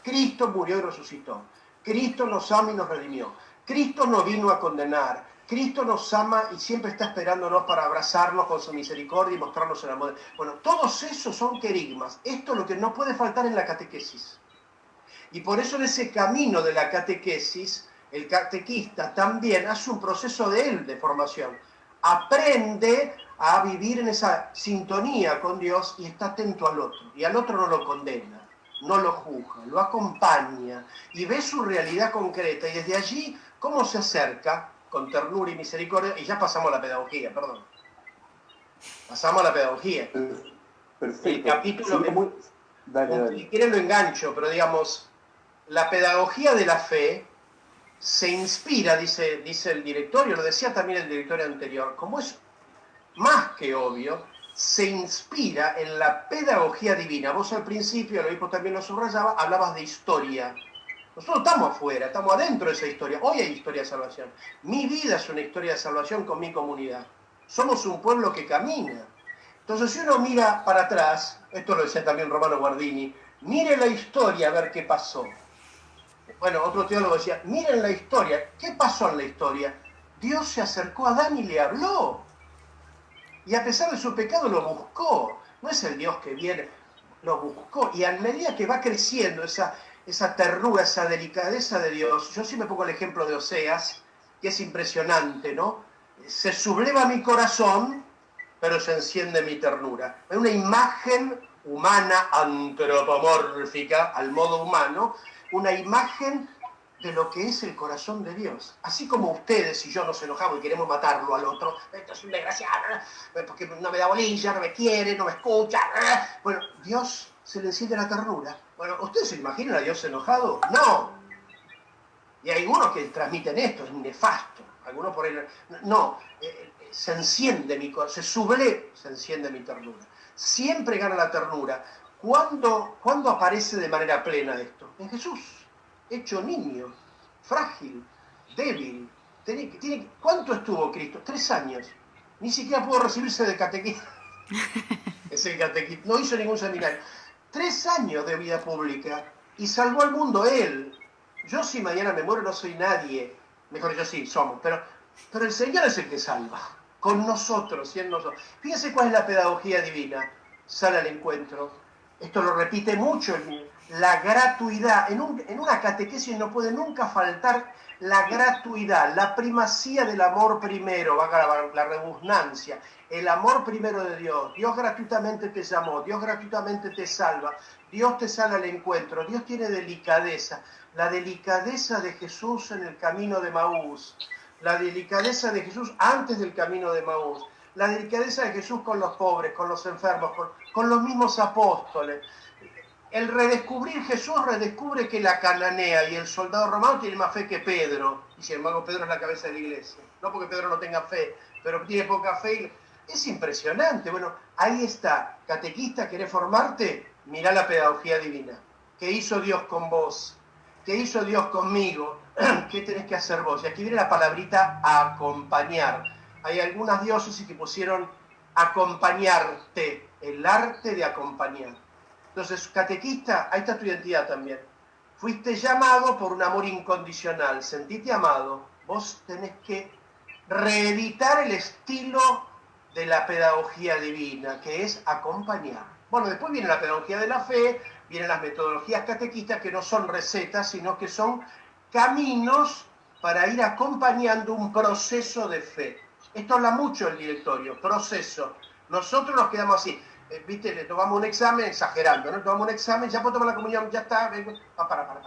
Cristo murió y resucitó. Cristo nos ama y nos redimió. Cristo no vino a condenar. Cristo nos ama y siempre está esperándonos para abrazarnos con su misericordia y mostrarnos el amor. Bueno, todos esos son querigmas. Esto es lo que no puede faltar en la catequesis. Y por eso en ese camino de la catequesis, el catequista también hace un proceso de formación. Aprende a vivir en esa sintonía con Dios y está atento al otro. Y al otro no lo condena, no lo juzga, lo acompaña y ve su realidad concreta. Y desde allí, ¿cómo se acerca? Con ternura y misericordia. Y ya pasamos a la pedagogía, perdón. Pasamos a la pedagogía. Perfecto. El capítulo... Sí, dale. Si quieren lo engancho, pero digamos, la pedagogía de la fe se inspira, dice el directorio, lo decía también el directorio anterior, como es más que obvio, se inspira en la pedagogía divina. Vos al principio, el obispo también lo subrayaba, hablabas de historia. Nosotros estamos afuera, estamos adentro de esa historia. Hoy hay historia de salvación. Mi vida es una historia de salvación con mi comunidad. Somos un pueblo que camina. Entonces, si uno mira para atrás, esto lo decía también Romano Guardini, mire la historia a ver qué pasó. Bueno, otro teólogo decía, miren la historia, ¿qué pasó en la historia? Dios se acercó a Adán y le habló. Y a pesar de su pecado lo buscó. No es el Dios que viene, lo buscó. Y a medida que va creciendo esa ternura, esa delicadeza de Dios, yo sí me pongo el ejemplo de Oseas, que es impresionante, ¿no? Se subleva mi corazón, pero se enciende mi ternura. Es una imagen humana, antropomórfica, al modo humano, una imagen de lo que es el corazón de Dios. Así como ustedes y yo nos enojamos y queremos matarlo al otro, esto es un desgraciado, porque no me da bolilla, no me quiere, no me escucha. Bueno, Dios se le enciende la ternura. Bueno, ¿ustedes se imaginan a Dios enojado? No. Y hay algunos que transmiten esto, es nefasto. Algunos por ahí... No, se enciende mi corazón, se enciende mi ternura. Siempre gana la ternura. ¿Cuándo aparece de manera plena esto? En Jesús, hecho niño, frágil, débil. ¿Cuánto estuvo Cristo? 3 años. Ni siquiera pudo recibirse de catequista. Es el catequista. No hizo ningún seminario. 3 años de vida pública y salvó al mundo él. Yo si mañana me muero no soy nadie. Mejor yo sí, somos. Pero el Señor es el que salva. Con nosotros y en nosotros. Fíjense cuál es la pedagogía divina. Sale al encuentro. Esto lo repite mucho, la gratuidad. En una catequesis no puede nunca faltar la gratuidad, la primacía del amor primero, valga la redundancia, el amor primero de Dios. Dios gratuitamente te llamó, Dios gratuitamente te salva, Dios te sale al encuentro, Dios tiene delicadeza, la delicadeza de Jesús en el camino de Maús, la delicadeza de Jesús antes del camino de Maús, la delicadeza de Jesús con los pobres, con los enfermos, con los mismos apóstoles. El redescubrir Jesús redescubre que la cananea y el soldado romano tienen más fe que Pedro, y sin embargo Pedro es la cabeza de la iglesia. No porque Pedro no tenga fe, pero tiene poca fe. Es impresionante. Bueno, ahí está. Catequista, ¿querés formarte? Mirá la pedagogía divina. ¿Qué hizo Dios con vos? ¿Qué hizo Dios conmigo? ¿Qué tenés que hacer vos? Y aquí viene la palabrita acompañar. Hay algunas diócesis que pusieron acompañarte, el arte de acompañar. Entonces, catequista, ahí está tu identidad también. Fuiste llamado por un amor incondicional, sentiste amado. Vos tenés que reeditar el estilo de la pedagogía divina, que es acompañar. Bueno, después viene la pedagogía de la fe, vienen las metodologías catequistas que no son recetas, sino que son caminos para ir acompañando un proceso de fe. Esto habla mucho el directorio, proceso. Nosotros nos quedamos así, ¿viste? Le tomamos un examen, exagerando, ¿no? Tomamos un examen, ya puedo tomar la comunión, ya está. Para.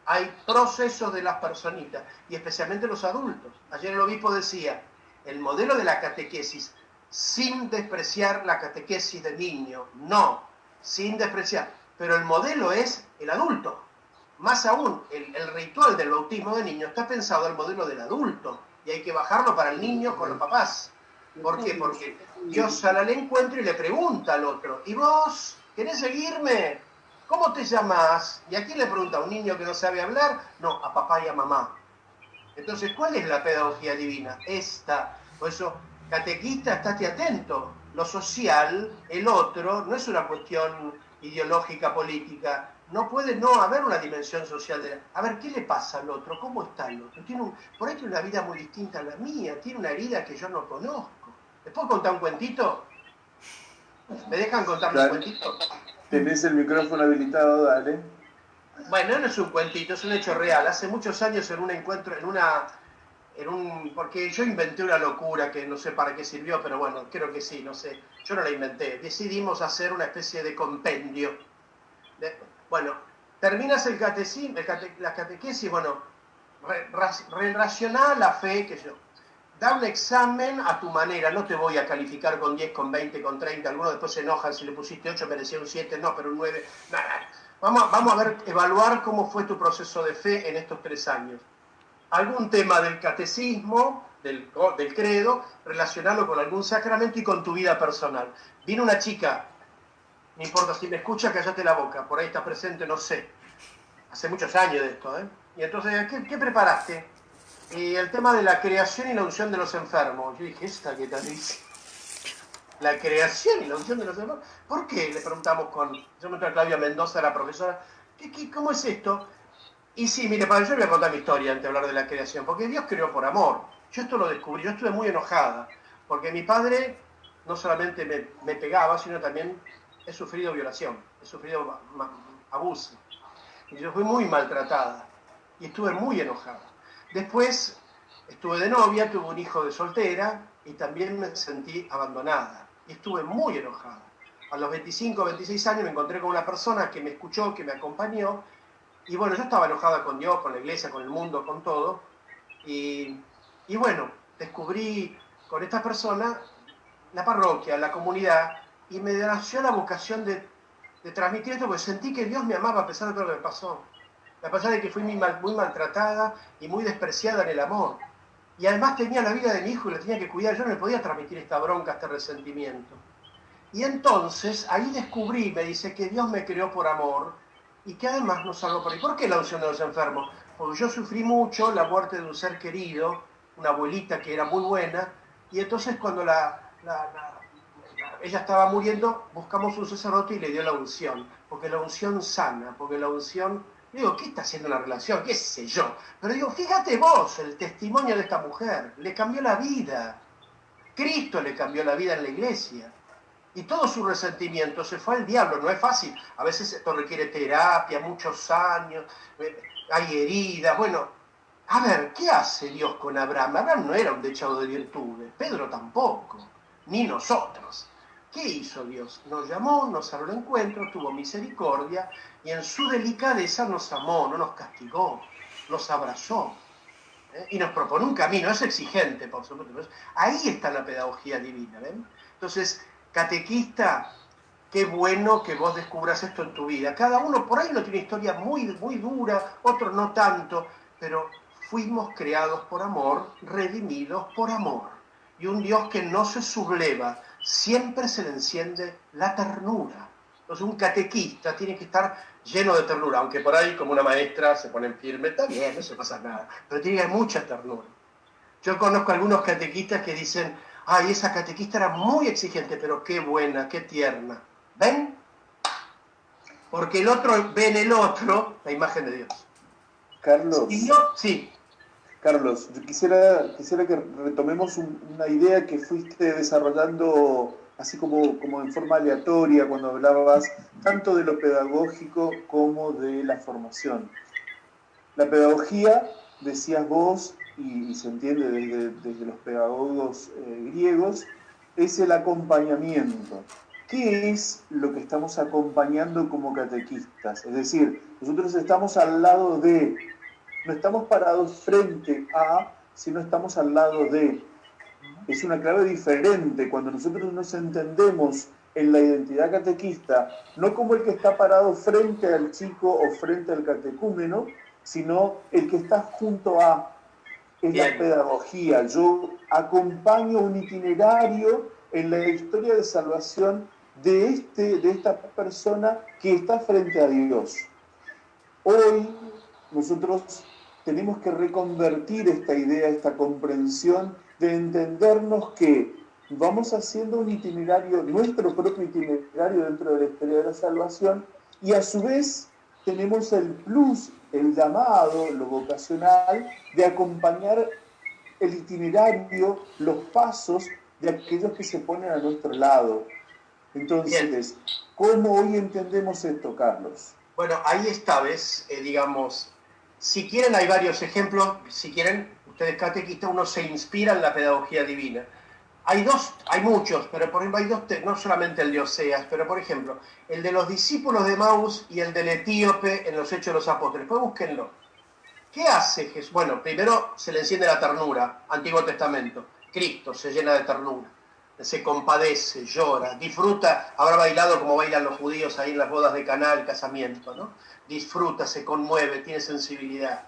Hay procesos de las personitas, y especialmente los adultos. Ayer el obispo decía, el modelo de la catequesis sin despreciar la catequesis del niño, no, sin despreciar. Pero el modelo es el adulto. Más aún, el ritual del bautismo de niño está pensado al modelo del adulto y hay que bajarlo para el niño con los papás. ¿Por qué? Porque Dios sale al encuentro y le pregunta al otro, ¿y vos querés seguirme? ¿Cómo te llamás? ¿Y a quién le pregunta? ¿A un niño que no sabe hablar? No, a papá y a mamá. Entonces, ¿cuál es la pedagogía divina? Esta. Por eso, catequista, estate atento. Lo social, el otro, no es una cuestión ideológica, política. No puede no haber una dimensión social de a ver, ¿qué le pasa al otro? ¿Cómo está el otro? Por ahí tiene una vida muy distinta a la mía, tiene una herida que yo no conozco. ¿Les puedo contar un cuentito? ¿Me dejan contarle un cuentito? Tenés el micrófono habilitado, dale. Bueno, no es un cuentito, es un hecho real. Hace muchos años en un encuentro, porque yo inventé una locura que no sé para qué sirvió, pero bueno, creo que sí, no sé. Yo no la inventé. Decidimos hacer una especie de compendio. Bueno, terminas el catecismo, la catequesis, bueno, relacioná la fe, que yo. Da un examen a tu manera, no te voy a calificar con 10, con 20, con 30, algunos después se enojan si le pusiste 8, merecía un 7, no, pero un 9, nada. Vamos a ver, evaluar cómo fue tu proceso de fe en estos 3 años. Algún tema del catecismo, del credo, relacionarlo con algún sacramento y con tu vida personal. Vino una chica, no importa si me escucha, cállate la boca, por ahí está presente, no sé. Hace muchos años de esto, ¿eh? Y entonces, ¿qué preparaste? Y el tema de la creación y la unción de los enfermos. Yo dije, ¿esta qué tal dice? La creación y la unción de los enfermos. ¿Por qué? Le preguntamos yo me traje a Claudia Mendoza, la profesora, ¿cómo es esto? Y sí, mire, padre, yo voy a contar mi historia antes de hablar de la creación, porque Dios creó por amor. Yo esto lo descubrí, yo estuve muy enojada, porque mi padre no solamente me pegaba, sino también he sufrido violación, he sufrido abuso. Y yo fui muy maltratada y estuve muy enojada. Después estuve de novia, tuve un hijo de soltera y también me sentí abandonada. Y estuve muy enojada. A los 25, 26 años me encontré con una persona que me escuchó, que me acompañó. Y bueno, yo estaba enojada con Dios, con la iglesia, con el mundo, con todo. Y bueno, descubrí con esta persona la parroquia, la comunidad, y me nació la vocación de transmitir esto, porque sentí que Dios me amaba a pesar de todo lo que me pasó. A pesar de que fui muy maltratada y muy despreciada en el amor. Y además tenía la vida de mi hijo y la tenía que cuidar. Yo no le podía transmitir esta bronca, este resentimiento. Y entonces ahí descubrí, me dice, que Dios me creó por amor y que además nos salvó por ahí. ¿Por qué la unción de los enfermos? Porque yo sufrí mucho la muerte de un ser querido, una abuelita que era muy buena, y entonces cuando ella estaba muriendo, buscamos un sacerdote y le dio la unción. Porque la unción sana, porque la unción... Digo, ¿qué está haciendo la relación? ¿Qué sé yo? Pero digo, fíjate vos, el testimonio de esta mujer, le cambió la vida. Cristo le cambió la vida en la iglesia. Y todo su resentimiento se fue al diablo, no es fácil. A veces esto requiere terapia, muchos años, hay heridas. Bueno, a ver, ¿qué hace Dios con Abraham? Abraham no era un dechado de virtudes, Pedro tampoco, ni nosotros. ¿Qué hizo Dios? Nos llamó, nos salió al encuentro, tuvo misericordia y en su delicadeza nos amó, no nos castigó, nos abrazó. Y nos propone un camino, es exigente, por supuesto. Ahí está la pedagogía divina, ¿ven? Entonces, catequista, qué bueno que vos descubras esto en tu vida. Cada uno por ahí no tiene historia muy, muy dura, otro no tanto, pero fuimos creados por amor, redimidos por amor. Y un Dios que no se subleva, siempre se le enciende la ternura. Entonces un catequista tiene que estar lleno de ternura, aunque por ahí como una maestra se ponen firme, está bien, no se pasa nada, pero tiene que haber mucha ternura. Yo conozco algunos catequistas que dicen, ay, esa catequista era muy exigente, pero qué buena, qué tierna. ¿Ven? Porque el otro ve en el otro la imagen de Dios. Carlos. ¿Y yo? Sí. Carlos, yo quisiera que retomemos una idea que fuiste desarrollando así como en forma aleatoria cuando hablabas tanto de lo pedagógico como de la formación. La pedagogía, decías vos, y se entiende desde los pedagogos griegos, es el acompañamiento. ¿Qué es lo que estamos acompañando como catequistas? Es decir, nosotros estamos al lado de... No estamos parados frente a, sino estamos al lado de. es una clave diferente cuando nosotros nos entendemos en la identidad catequista, no como el que está parado frente al chico o frente al catecúmeno, sino el que está junto a, es Bien. la pedagogía. Yo acompaño un itinerario en la historia de salvación de esta persona que está frente a Dios. Hoy nosotros tenemos que reconvertir esta idea, esta comprensión de entendernos que vamos haciendo un itinerario, nuestro propio itinerario dentro de la historia de la salvación, y a su vez tenemos el plus, el llamado, lo vocacional, de acompañar el itinerario, los pasos de aquellos que se ponen a nuestro lado. Entonces, ¿cómo hoy entendemos esto, Carlos? Bueno, ahí está, ¿ves? Digamos, si quieren, hay varios ejemplos. Si quieren, ustedes catequistas, uno se inspira en la pedagogía divina. Hay muchos, pero por ejemplo hay dos, no solamente el de Oseas, pero por ejemplo, el de los discípulos de Emaús y el del etíope en los Hechos de los Apóstoles. Pues búsquenlo. ¿Qué hace Jesús? Bueno, primero se le enciende la ternura, Antiguo Testamento. Cristo se llena de ternura, se compadece, llora, disfruta, habrá bailado como bailan los judíos ahí en las bodas de Caná, el casamiento, ¿no? Disfruta, se conmueve, tiene sensibilidad.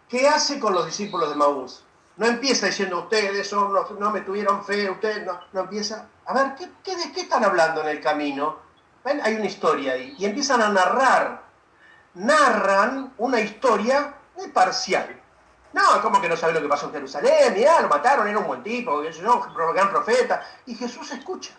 ¿Qué hace con los discípulos de Emaús? No empieza diciendo, ustedes no me tuvieron fe, ustedes no empieza. A ver, ¿de qué están hablando en el camino? ¿Ven? Hay una historia ahí. Y empiezan a narran una historia parcial. No, como que no sabe lo que pasó en Jerusalén, mirá, lo mataron, era un buen tipo, gran profeta. Y Jesús escucha.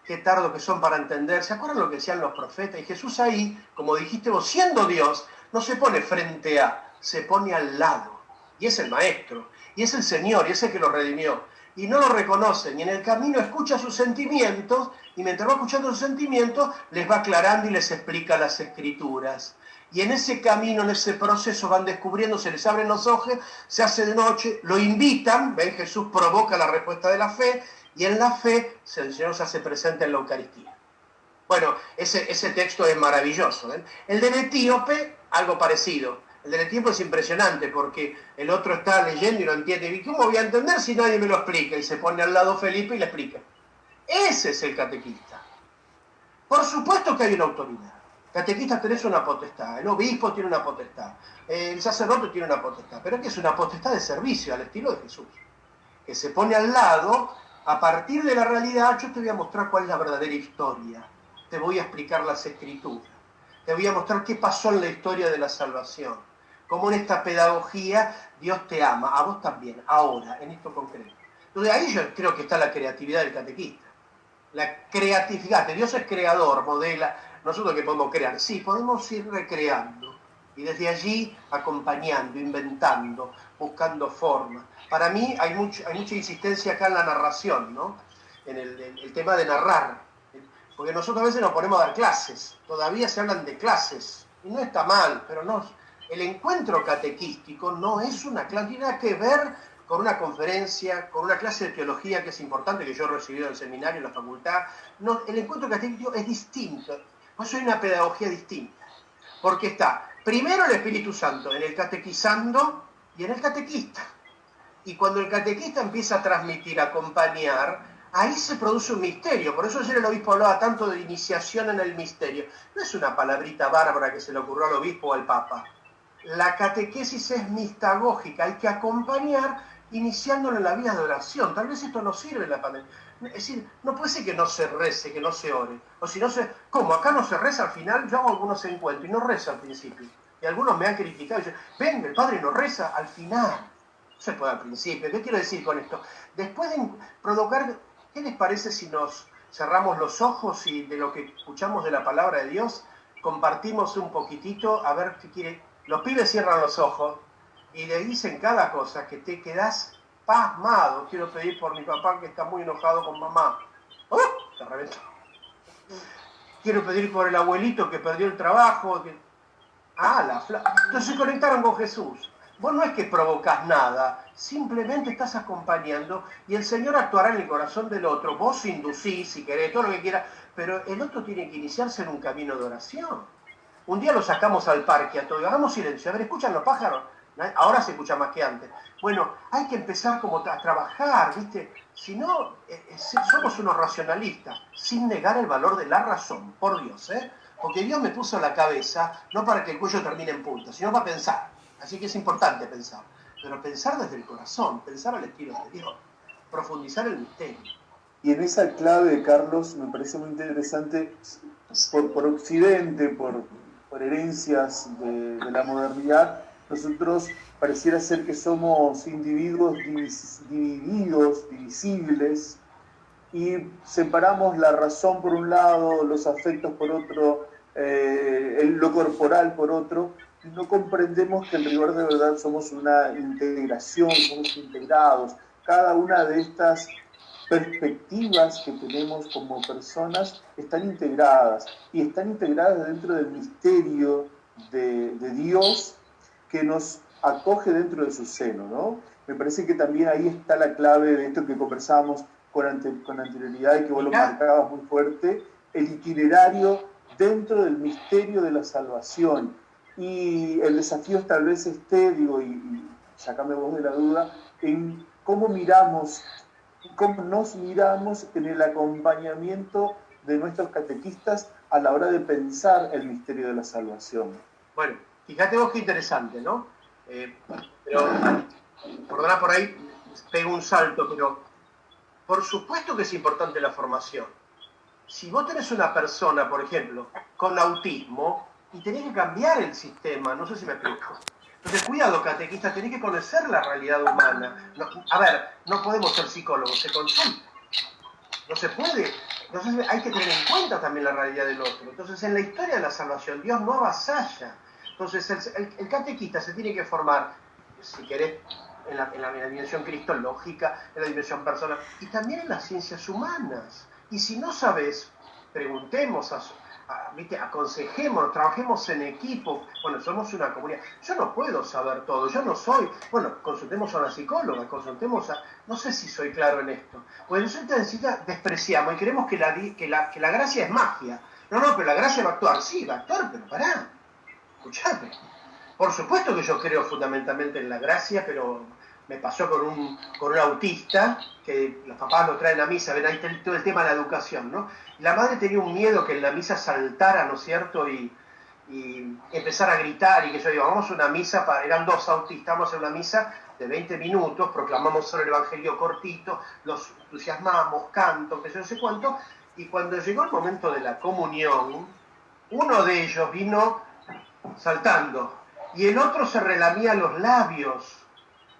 Qué tardo que son para entender. ¿Se acuerdan lo que decían los profetas? Y Jesús ahí, como dijiste vos, siendo Dios, no se pone frente a, se pone al lado. Y es el Maestro, y es el Señor, y es el que lo redimió. Y no lo reconocen, y en el camino escucha sus sentimientos, y mientras va escuchando sus sentimientos, les va aclarando y les explica las Escrituras. Y en ese camino, en ese proceso, van descubriendo, se les abren los ojos, se hace de noche, lo invitan, ¿ven? Jesús provoca la respuesta de la fe, y en la fe el Señor se hace presente en la Eucaristía. Bueno, ese texto es maravilloso, ¿ven? El del etíope, algo parecido. El del etíope es impresionante porque el otro está leyendo y no entiende. ¿Y cómo voy a entender si nadie me lo explica? Y se pone al lado Felipe y le explica. Ese es el catequista. Por supuesto que hay una autoridad. Catequista tenés una potestad, el obispo tiene una potestad, el sacerdote tiene una potestad, pero que es una potestad de servicio al estilo de Jesús, que se pone al lado, a partir de la realidad. Yo te voy a mostrar cuál es la verdadera historia, te voy a explicar las Escrituras, te voy a mostrar qué pasó en la historia de la salvación, cómo en esta pedagogía Dios te ama, a vos también, ahora, en esto concreto. Entonces ahí yo creo que está la creatividad del catequista, la creatividad, que Dios es creador, modela. Nosotros que podemos crear, sí, podemos ir recreando y desde allí acompañando, inventando, buscando formas. Para mí hay mucha insistencia acá en la narración, ¿no? En el tema de narrar, porque nosotros a veces nos ponemos a dar clases, todavía se hablan de clases, y no está mal, pero no, el encuentro catequístico no es una clase, tiene nada que ver con una conferencia, con una clase de teología que es importante, que yo he recibido en el seminario, en la facultad. No, el encuentro catequístico es distinto. Por eso hay una pedagogía distinta. Porque está, primero el Espíritu Santo, en el catequizando y en el catequista. Y cuando el catequista empieza a transmitir, a acompañar, ahí se produce un misterio. Por eso ayer el obispo hablaba tanto de iniciación en el misterio. No es una palabrita bárbara que se le ocurrió al obispo o al papa. La catequesis es mistagógica, hay que acompañar iniciándolo en la vida de oración. Tal vez esto no sirve en la pandemia. Es decir, no puede ser que no se rece, que no se ore. O si no se... ¿Cómo? Acá no se reza al final. Yo hago algunos encuentros y no reza al principio. Y algunos me han criticado y dicen, ven, el padre no reza al final. No se puede al principio. ¿Qué quiero decir con esto? Después de provocar, ¿qué les parece si nos cerramos los ojos y de lo que escuchamos de la palabra de Dios, compartimos un poquitito, a ver qué quiere? Los pibes cierran los ojos y le dicen cada cosa que te quedás pasmado. Quiero pedir por mi papá que está muy enojado con mamá. ¡Oh! Se reventó. Quiero pedir por el abuelito que perdió el trabajo. Entonces se conectaron con Jesús. Vos no es que provocás nada, simplemente estás acompañando y el Señor actuará en el corazón del otro. Vos inducís, si querés, todo lo que quieras, pero el otro tiene que iniciarse en un camino de oración. Un día lo sacamos al parque a todos, hagamos silencio, a ver, ¿escuchan los pájaros? ¿no? Ahora se escucha más que antes. Bueno, hay que empezar como a trabajar, ¿viste? Si no, somos unos racionalistas, sin negar el valor de la razón, por Dios, ¿eh? Porque Dios me puso en la cabeza, no para que el cuello termine en punta, sino para pensar. Así que es importante pensar. Pero pensar desde el corazón, pensar al estilo de Dios, profundizar el misterio. Y en esa clave, Carlos, me parece muy interesante, por Occidente, por herencias de la modernidad, nosotros pareciera ser que somos individuos divididos, divisibles, y separamos la razón por un lado, los afectos por otro, lo corporal por otro, y no comprendemos que en rigor de verdad somos una integración, somos integrados. Cada una de estas perspectivas que tenemos como personas están integradas, y están integradas dentro del misterio de Dios que nos acoge dentro de su seno, ¿no? Me parece que también ahí está la clave de esto que conversábamos con anterioridad y que vos lo marcabas muy fuerte, el itinerario dentro del misterio de la salvación. Y el desafío tal vez esté, digo, y sacame vos de la duda, en cómo nos miramos en el acompañamiento de nuestros catequistas a la hora de pensar el misterio de la salvación. Bueno, fíjate vos qué interesante, ¿no? Pero, perdona por ahí, pego un salto, pero por supuesto que es importante la formación. Si vos tenés una persona, por ejemplo, con autismo, y tenés que cambiar el sistema, no sé si me explico. Entonces, cuidado, catequista, tenés que conocer la realidad humana. No, a ver, no podemos ser psicólogos, se consulta. No se puede. Entonces, hay que tener en cuenta también la realidad del otro. Entonces, en la historia de la salvación, Dios no avasalla. Entonces, el catequista se tiene que formar, si querés, en la dimensión cristológica, en la dimensión personal, y también en las ciencias humanas. Y si no sabes, preguntemos, ¿viste? Aconsejémonos, trabajemos en equipo. Bueno, somos una comunidad. Yo no puedo saber todo, yo no soy. Bueno, consultemos a una psicóloga, consultemos a. No sé si soy claro en esto. Porque nosotros despreciamos y creemos que la gracia es magia. No, pero la gracia va a actuar. Sí, va a actuar, pero pará. Escuchame. Por supuesto que yo creo fundamentalmente en la gracia, pero me pasó con un autista, que los papás lo traen a misa, ven ahí todo el tema de la educación, ¿no? Y la madre tenía un miedo que en la misa saltara, ¿no es cierto? Y empezara a gritar, y que yo digo, vamos a una misa, eran dos autistas, vamos a una misa de 20 minutos, proclamamos solo el evangelio cortito, los entusiasmamos, canto, que yo no sé cuánto, y cuando llegó el momento de la comunión, uno de ellos vino saltando, y el otro se relamía los labios.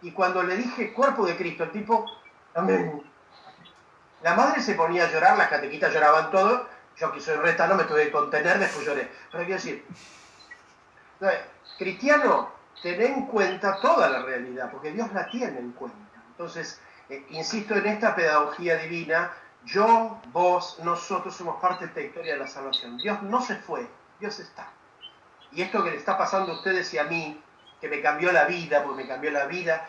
Y cuando le dije cuerpo de Cristo, el tipo, amén. La madre se ponía a llorar, las catequistas lloraban todos, yo que soy retano me tuve que contener, después lloré. Pero quiero decir, cristiano, ten en cuenta toda la realidad, porque Dios la tiene en cuenta. Entonces, insisto en esta pedagogía divina, yo, vos, nosotros somos parte de esta historia de la salvación. Dios no se fue, Dios está. Y esto que le está pasando a ustedes y a mí, que me cambió la vida, porque me cambió la vida,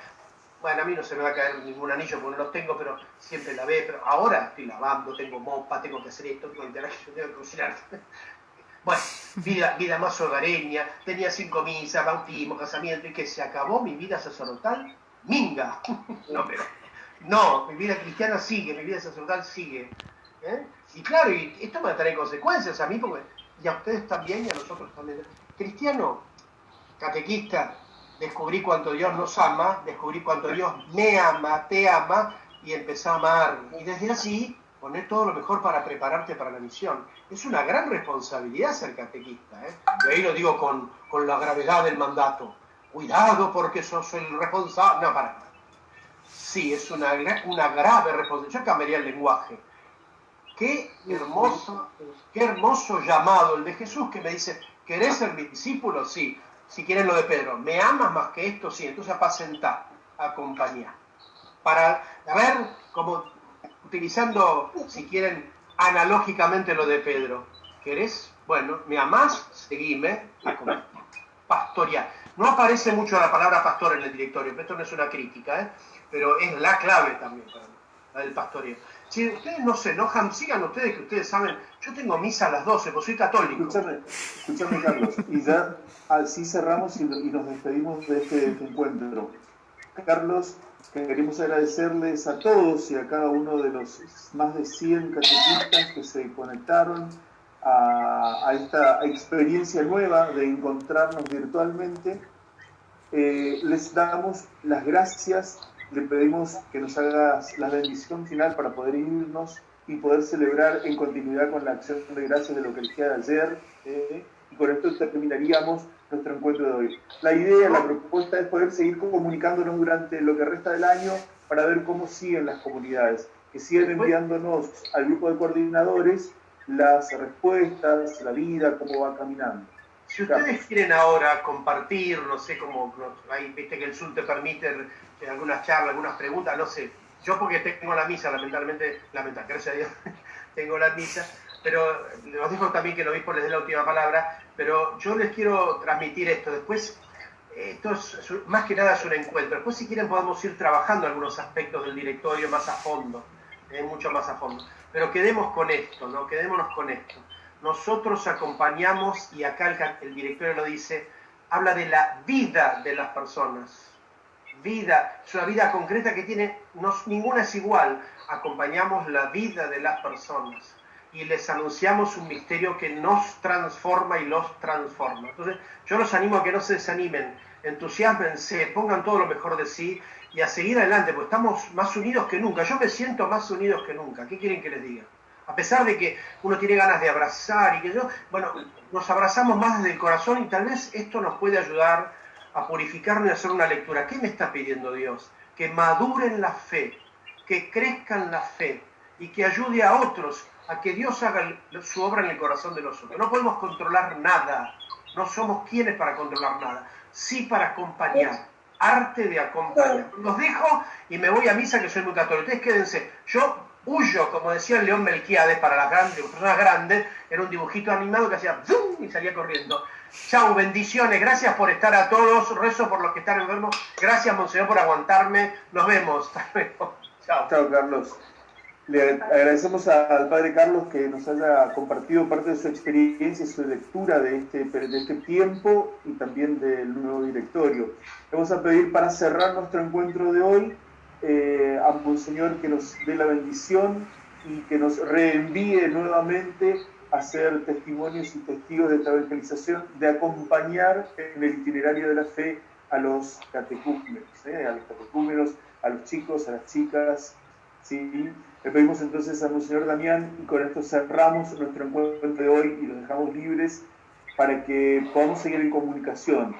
bueno, a mí no se me va a caer ningún anillo porque no los tengo, pero siempre la ve, pero ahora estoy lavando, tengo mopa, tengo que hacer esto, tengo que interacción, tengo que cocinar. Bueno, vida más hogareña, tenía 5 misas, bautismo, casamiento, y que se acabó mi vida sacerdotal, minga. No, mi vida cristiana sigue, mi vida sacerdotal sigue. Y claro, y esto me trae consecuencias a mí, y a ustedes también, y a nosotros también. Cristiano, catequista, descubrí cuánto Dios nos ama, descubrí cuánto Dios me ama, te ama, y empecé a amar. Y desde así, poner todo lo mejor para prepararte para la misión. Es una gran responsabilidad ser catequista, Y ahí lo digo con la gravedad del mandato. Cuidado porque sos el responsable. No, para. Sí, es una grave responsabilidad. Yo cambiaría el lenguaje. Qué hermoso llamado el de Jesús, que me dice, ¿querés ser mi discípulo? Sí. Si quieren lo de Pedro, ¿me amas más que esto? Sí. Entonces apacentar, acompañar. Para ver, como utilizando, si quieren, analógicamente lo de Pedro. ¿Querés? Bueno, ¿me amás? Seguime, acompañar. Pastorear. No aparece mucho la palabra pastor en el directorio, esto no es una crítica, pero es la clave también para mí, la del pastoreo. Si ustedes no se enojan, sigan ustedes, que ustedes saben, yo tengo misa a las 12, pues soy católico. Escúchame, Carlos, y ya así cerramos y nos despedimos de este encuentro. Carlos, queremos agradecerles a todos y a cada uno de los más de 100 catequistas que se conectaron a esta experiencia nueva de encontrarnos virtualmente. Les damos las gracias, le pedimos que nos hagas la bendición final para poder irnos y poder celebrar en continuidad con la acción de gracias de la Eucaristía de ayer, y con esto terminaríamos nuestro encuentro de hoy. La idea, la propuesta es poder seguir comunicándonos durante lo que resta del año para ver cómo siguen las comunidades, que sigan enviándonos al grupo de coordinadores las respuestas, la vida, cómo va caminando. Si ustedes quieren ahora compartir, no sé cómo, ahí viste que el Zoom te permite algunas charlas, algunas preguntas, no sé. Yo porque tengo la misa, lamentablemente, gracias a Dios, tengo la misa, pero los dejo también que el obispo les dé la última palabra, pero yo les quiero transmitir esto. Después, esto es, más que nada es un encuentro. Después, si quieren, podemos ir trabajando algunos aspectos del directorio más a fondo, mucho más a fondo. Pero quedemos con esto, ¿no? Quedémonos con esto. Nosotros acompañamos, y acá el directorio lo dice, habla de la vida de las personas. Vida, es una vida concreta que tiene, ninguna es igual. Acompañamos la vida de las personas y les anunciamos un misterio que nos transforma y los transforma. Entonces, yo los animo a que no se desanimen, entusiásmense, pongan todo lo mejor de sí y a seguir adelante, porque estamos más unidos que nunca. Yo me siento más unidos que nunca. ¿Qué quieren que les diga? A pesar de que uno tiene ganas de abrazar y que nos abrazamos más desde el corazón y tal vez esto nos puede ayudar a purificarnos y a hacer una lectura. ¿Qué me está pidiendo Dios? Que maduren la fe, que crezcan la fe y que ayude a otros a que Dios haga su obra en el corazón de nosotros. No podemos controlar nada, no somos quienes para controlar nada, sí para acompañar, arte de acompañar. Los dejo y me voy a misa, que soy muy católico. Ustedes quédense. Yo huyo, como decía el León Melquiades, para las personas grandes, era un dibujito animado que hacía ¡zum! Y salía corriendo. Chau, bendiciones, gracias por estar a todos, rezo por los que están enfermos, gracias Monseñor por aguantarme, nos vemos, hasta luego. Chao. Chao, Carlos. Le agradecemos al Padre Carlos que nos haya compartido parte de su experiencia y su lectura de este tiempo y también del nuevo directorio. Vamos a pedir para cerrar nuestro encuentro de hoy a Monseñor que nos dé la bendición y que nos reenvíe nuevamente a ser testimonios y testigos de esta evangelización, de acompañar en el itinerario de la fe a los catecúmenos, a los chicos, a las chicas, ¿sí? Le pedimos entonces a Monseñor Damián, y con esto cerramos nuestro encuentro de hoy y los dejamos libres para que podamos seguir en comunicación.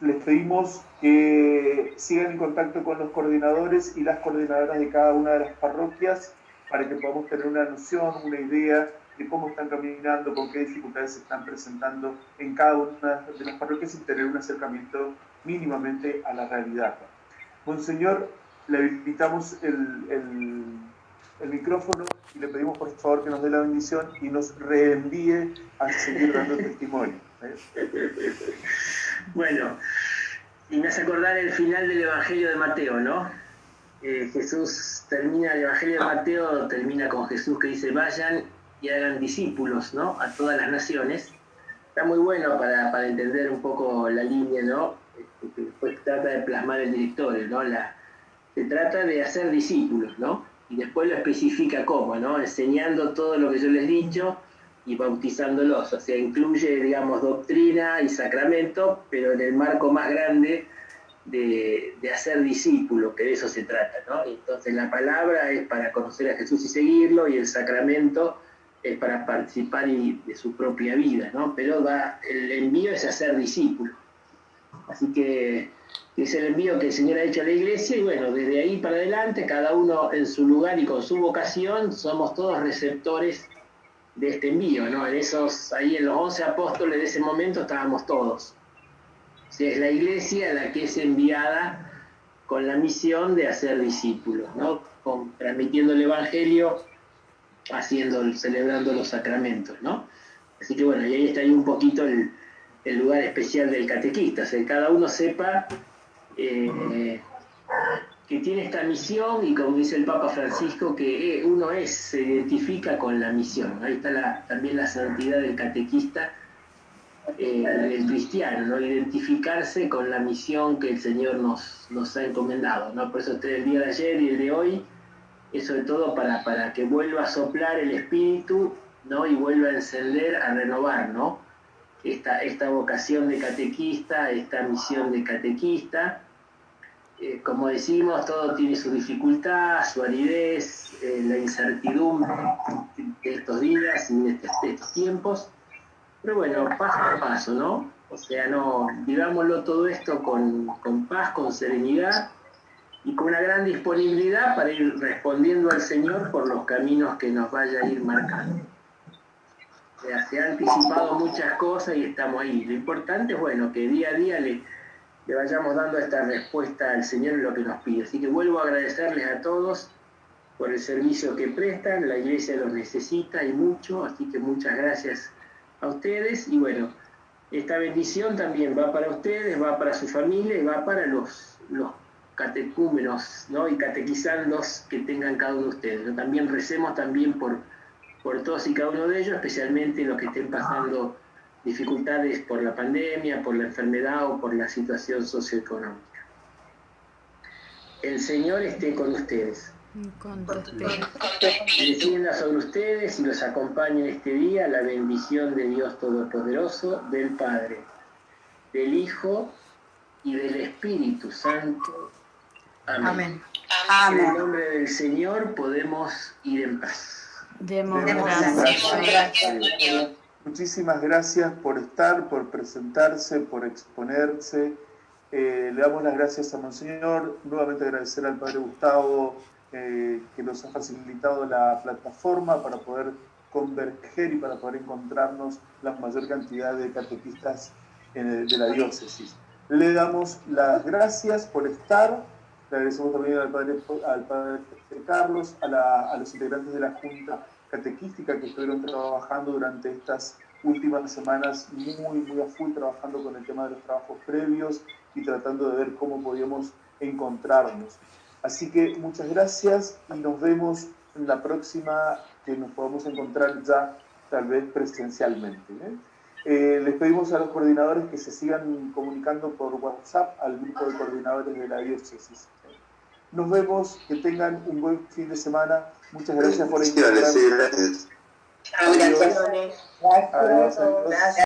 Les pedimos que sigan en contacto con los coordinadores y las coordinadoras de cada una de las parroquias para que podamos tener una noción, una idea de cómo están caminando, con qué dificultades se están presentando en cada una de las parroquias y tener un acercamiento mínimamente a la realidad. Monseñor, le habilitamos el micrófono y le pedimos por favor que nos dé la bendición y nos reenvíe a seguir dando testimonio. Bueno, y me hace acordar el final del Evangelio de Mateo, ¿no? Jesús termina, el Evangelio de Mateo termina con Jesús que dice, vayan y hagan discípulos, ¿no? A todas las naciones. Está muy bueno para entender un poco la línea, ¿no? Que después trata de plasmar el directorio, ¿no? Se trata de hacer discípulos, ¿no? Y después lo especifica cómo, ¿no? Enseñando todo lo que yo les he dicho y bautizándolos. O sea, incluye, digamos, doctrina y sacramento, pero en el marco más grande de hacer discípulos, que de eso se trata, ¿no? Entonces la palabra es para conocer a Jesús y seguirlo, y el sacramento es para participar de su propia vida, ¿no? Pero el envío es hacer discípulos. Así que es el envío que el Señor ha hecho a la Iglesia, y bueno, desde ahí para adelante, cada uno en su lugar y con su vocación, somos todos receptores de este envío, ¿no? Ahí en los 11 apóstoles de ese momento estábamos todos. O sea, es la Iglesia la que es enviada con la misión de hacer discípulos, ¿no? Transmitiendo el Evangelio, celebrando los sacramentos, ¿no? Así que bueno, y ahí está ahí un poquito el lugar especial del catequista, o sea, que cada uno sepa que tiene esta misión, y como dice el Papa Francisco, que uno se identifica con la misión. Ahí está también la santidad del catequista, del cristiano, ¿no? Identificarse con la misión que el Señor nos ha encomendado, ¿no? Por eso el día de ayer y el de hoy es sobre todo para que vuelva a soplar el espíritu, ¿no? Y vuelva a encender, a renovar, ¿no? Esta vocación de catequista, esta misión de catequista. Como decimos, todo tiene su dificultad, su aridez, la incertidumbre de estos días y de estos tiempos. Pero bueno, paso a paso, ¿no? O sea, vivámoslo todo esto con paz, con serenidad y con una gran disponibilidad para ir respondiendo al Señor por los caminos que nos vaya a ir marcando. O sea, se han anticipado muchas cosas y estamos ahí. Lo importante es, bueno, que día a día le vayamos dando esta respuesta al Señor en lo que nos pide. Así que vuelvo a agradecerles a todos por el servicio que prestan. La Iglesia los necesita y mucho, así que muchas gracias a ustedes. Y bueno, esta bendición también va para ustedes, va para su familia y va para los catecúmenos, ¿no? Y catequizandos que tengan cada uno de ustedes, ¿no? También recemos también por todos y cada uno de ellos, especialmente los que estén pasando dificultades por la pandemia, por la enfermedad o por la situación socioeconómica. El Señor esté con ustedes. Con tu espíritu. Descienda sobre ustedes y los acompañe en este día la bendición de Dios Todopoderoso, del Padre, del Hijo y del Espíritu Santo. Amén. Amén. En el nombre del Señor podemos ir en paz. Demos gracias. Muchísimas gracias por estar, por presentarse, por exponerse. Le damos las gracias a Monseñor. Nuevamente agradecer al Padre Gustavo que nos ha facilitado la plataforma para poder converger y para poder encontrarnos la mayor cantidad de catequistas de la diócesis. Le damos las gracias por estar. Le agradecemos también al Padre Carlos, a los integrantes de la Junta Catequística que estuvieron trabajando durante estas últimas semanas muy a full, trabajando con el tema de los trabajos previos y tratando de ver cómo podíamos encontrarnos. Así que muchas gracias y nos vemos en la próxima, que nos podamos encontrar ya tal vez presencialmente, les pedimos a los coordinadores que se sigan comunicando por WhatsApp al grupo de coordinadores de la diócesis. Nos vemos, que tengan un buen fin de semana. Muchas gracias por encontrarnos. Gracias. Adiós. Adiós.